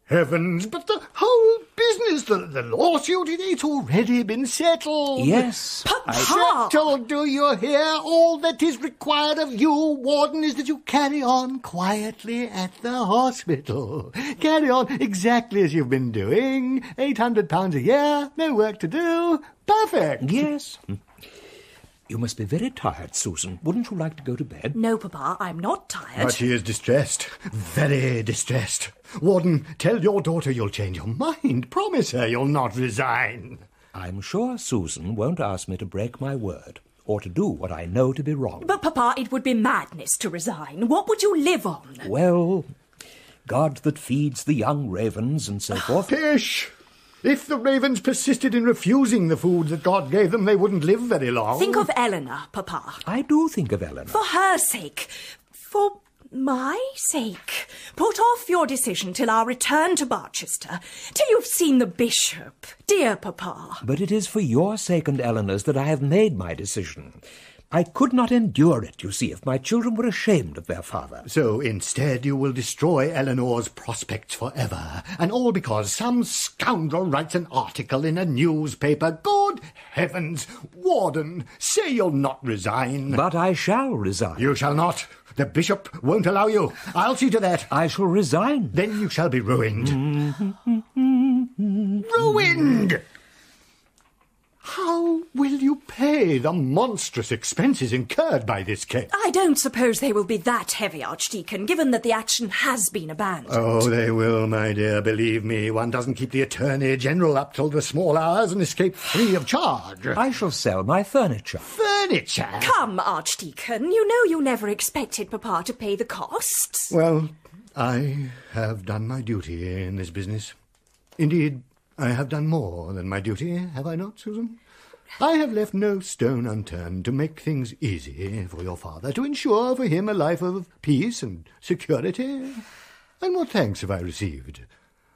heavens, but the whole business, the lawsuit, it's already been settled. Yes. Papa! Settled, do you hear? All that is required of you, Warden, is that you carry on quietly at the hospital. Carry on exactly as you've been doing. £800 a year, no work to do. Perfect. Yes. You must be very tired, Susan. Wouldn't you like to go to bed? No, Papa, I'm not tired. But she is distressed. Very distressed. Warden, tell your daughter you'll change your mind. Promise her you'll not resign. I'm sure Susan won't ask me to break my word, or to do what I know to be wrong. But, Papa, it would be madness to resign. What would you live on? Well, God that feeds the young ravens and so forth. Fish! If the ravens persisted in refusing the food that God gave them, they wouldn't live very long. Think of Eleanor, Papa. I do think of Eleanor. For her sake. For my sake. Put off your decision till our return to Barchester, till you've seen the bishop, dear Papa. But it is for your sake and Eleanor's that I have made my decision. I could not endure it, you see, if my children were ashamed of their father. So instead you will destroy Eleanor's prospects forever, and all because some scoundrel writes an article in a newspaper. Good heavens! Warden, say you'll not resign. But I shall resign. You shall not. The bishop won't allow you. I'll see to that. I shall resign. Then you shall be ruined. Ruined! How will you pay the monstrous expenses incurred by this case? I don't suppose they will be that heavy, Archdeacon, given that the action has been abandoned. Oh, they will, my dear. Believe me, one doesn't keep the Attorney-General up till the small hours and escape free of charge. I shall sell my furniture. Furniture? Come, Archdeacon, you know you never expected Papa to pay the costs. Well, I have done my duty in this business. Indeed, I have done more than my duty, have I not, Susan? I have left no stone unturned to make things easy for your father, to ensure for him a life of peace and security. And what thanks have I received?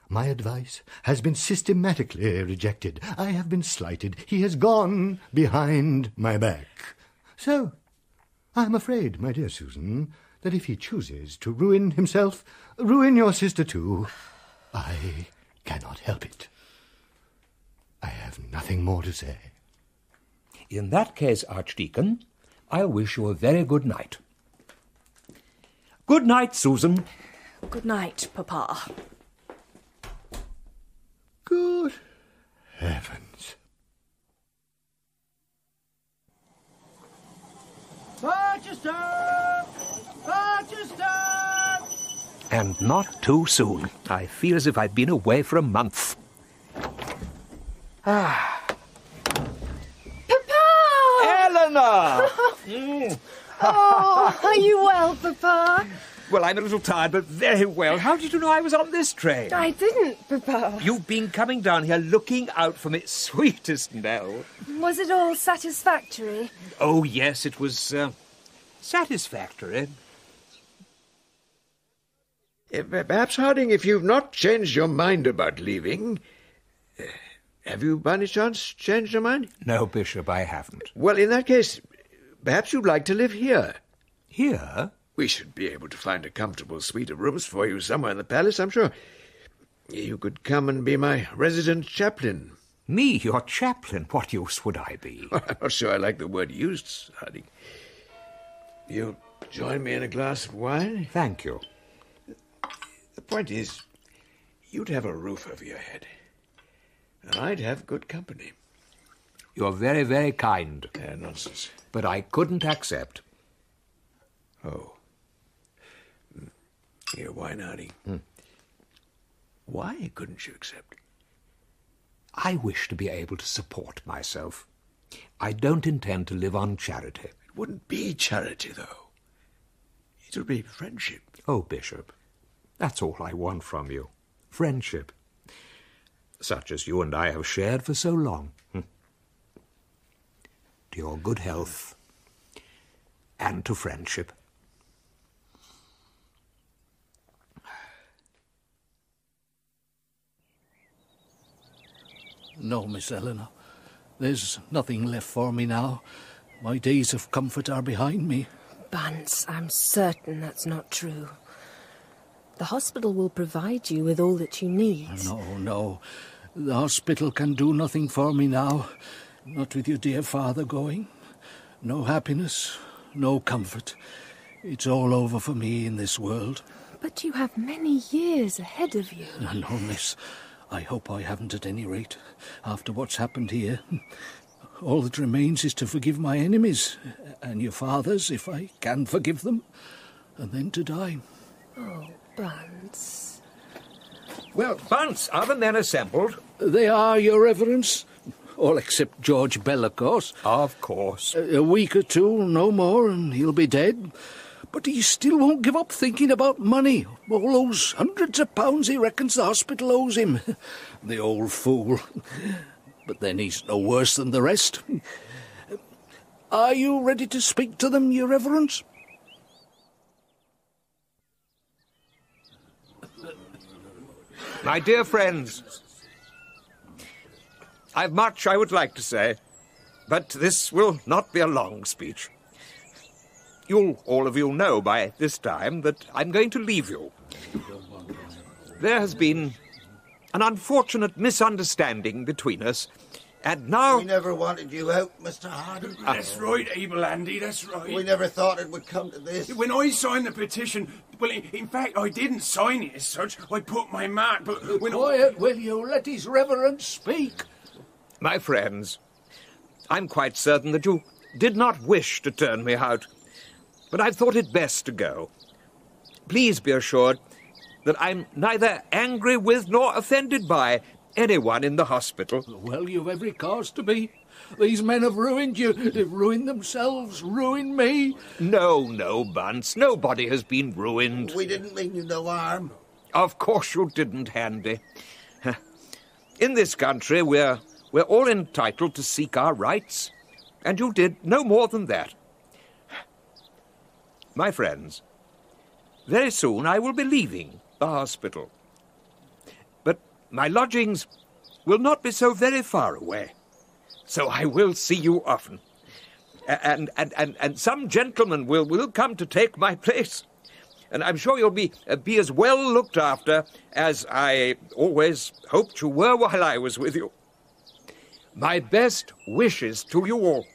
My advice has been systematically rejected. I have been slighted. He has gone behind my back. So, I am afraid, my dear Susan, that if he chooses to ruin himself, ruin your sister too, I cannot help it. I have nothing more to say. In that case, Archdeacon, I'll wish you a very good night. Good night, Susan. Good night, Papa. Good heavens. Barchester! Barchester! And not too soon. I feel as if I'd been away for a month. Papa! Eleanor! Oh, are you well, Papa? Well, I'm a little tired, but very well. How did you know I was on this train? I didn't, Papa. You've been coming down here looking out for me. Sweetest Nell. Was it all satisfactory? Oh, yes, it was satisfactory. Perhaps, Harding, if you've not changed your mind about leaving... have you, by any chance, changed your mind? No, Bishop, I haven't. Well, in that case, perhaps you'd like to live here. Here? We should be able to find a comfortable suite of rooms for you somewhere in the palace, I'm sure. You could come and be my resident chaplain. Me, your chaplain? What use would I be? I'm not sure I like the word used, Harding. You'll join me in a glass of wine? Thank you. The point is, you'd have a roof over your head. And I'd have good company. You're very, very kind. Nonsense. But I couldn't accept. Oh. Here, wine, Harding. Why couldn't you accept? I wish to be able to support myself. I don't intend to live on charity. It wouldn't be charity, though. It would be friendship. Oh, Bishop, that's all I want from you. Friendship. Such as you and I have shared for so long. To your good health and to friendship. No, Miss Eleanor. There's nothing left for me now. My days of comfort are behind me. Bunce, I'm certain that's not true. The hospital will provide you with all that you need. No. The hospital can do nothing for me now. Not with your dear father going. No happiness, no comfort. It's all over for me in this world. But you have many years ahead of you. No, miss. I hope I haven't at any rate, after what's happened here. All that remains is to forgive my enemies, and your father's, if I can forgive them, and then to die. Oh, Bunce. Well, Bunce, are the men assembled? They are, your reverence. All except George Bell, of course. Of course. A week or two, no more, and he'll be dead. But he still won't give up thinking about money. All those hundreds of pounds he reckons the hospital owes him. The old fool. But then he's no worse than the rest. Are you ready to speak to them, your reverence? My dear friends, I've much I would like to say, but this will not be a long speech. You'll all of you know by this time that I'm going to leave you. There has been an unfortunate misunderstanding between us, and now... We never wanted you out, Mr. Harding. That's right, Abel Andy, that's right. We never thought it would come to this. When I signed the petition, well, in fact, I didn't sign it as such. I put my mark, but when Quiet, will you? Let his reverence speak. My friends, I'm quite certain that you did not wish to turn me out, but I thought it best to go. Please be assured that I'm neither angry with nor offended by anyone in the hospital. Well, you've every cause to be. These men have ruined you. They've ruined themselves, ruined me. No, Bunce. Nobody has been ruined. We didn't mean you no harm. Of course you didn't, Handy. In this country, we're all entitled to seek our rights, and you did no more than that. My friends, very soon I will be leaving the hospital. But my lodgings will not be so very far away, so I will see you often. And some gentleman will come to take my place, and I'm sure you'll be as well looked after as I always hoped you were while I was with you. My best wishes to you all.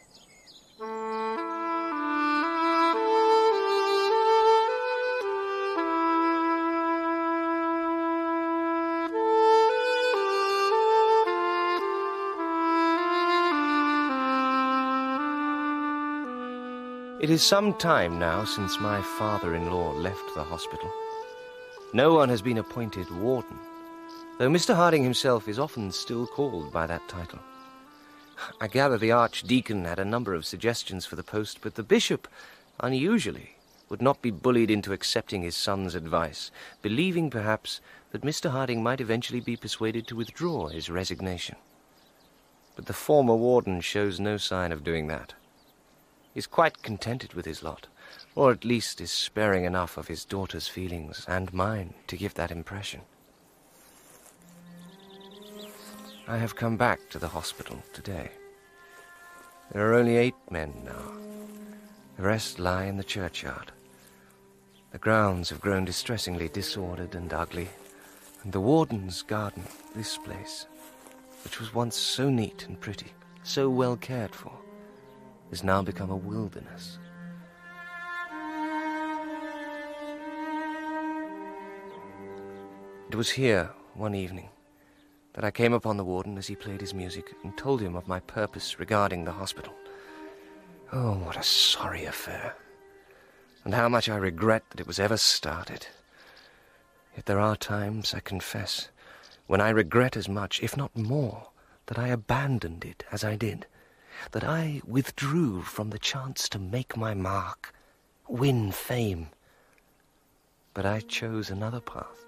It is some time now since my father-in-law left the hospital. No one has been appointed warden, though Mr. Harding himself is often still called by that title. I gather the Archdeacon had a number of suggestions for the post, but the bishop, unusually, would not be bullied into accepting his son's advice, believing perhaps that Mr. Harding might eventually be persuaded to withdraw his resignation. But the former warden shows no sign of doing that. Is quite contented with his lot, or at least is sparing enough of his daughter's feelings and mine to give that impression. I have come back to the hospital today. There are only 8 men now. The rest lie in the churchyard. The grounds have grown distressingly disordered and ugly, and the warden's garden, this place, which was once so neat and pretty, so well cared for, has now become a wilderness. It was here, one evening, that I came upon the warden as he played his music and told him of my purpose regarding the hospital. Oh, what a sorry affair, and how much I regret that it was ever started. Yet there are times, I confess, when I regret as much, if not more, that I abandoned it as I did, that I withdrew from the chance to make my mark, win fame. But I chose another path,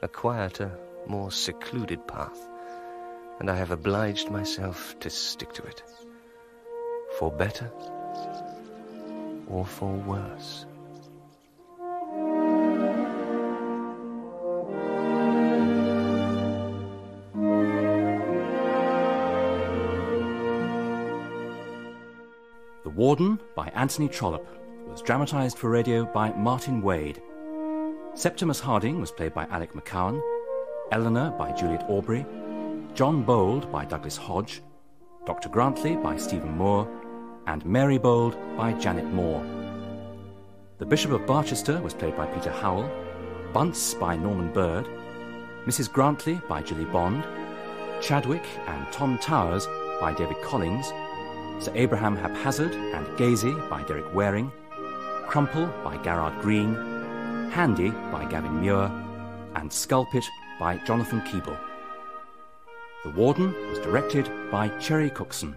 a quieter, more secluded path, and I have obliged myself to stick to it, for better or for worse. The Warden by Anthony Trollope was dramatised for radio by Martyn Wade. Septimus Harding was played by Alec McCowen, Eleanor by Juliet Aubrey, John Bold by Douglas Hodge, Dr. Grantley by Stephen Moore, and Mary Bold by Janet Moore. The Bishop of Barchester was played by Peter Howell, Bunce by Norman Bird, Mrs. Grantley by Jilly Bond, Chadwick and Tom Towers by David Collings, Sir Abraham Haphazard and Gazy by Derek Waring, Crumple by Garard Green, Handy by Gavin Muir, and Skulpit by Jonathan Keeble. The Warden was directed by Cherry Cookson.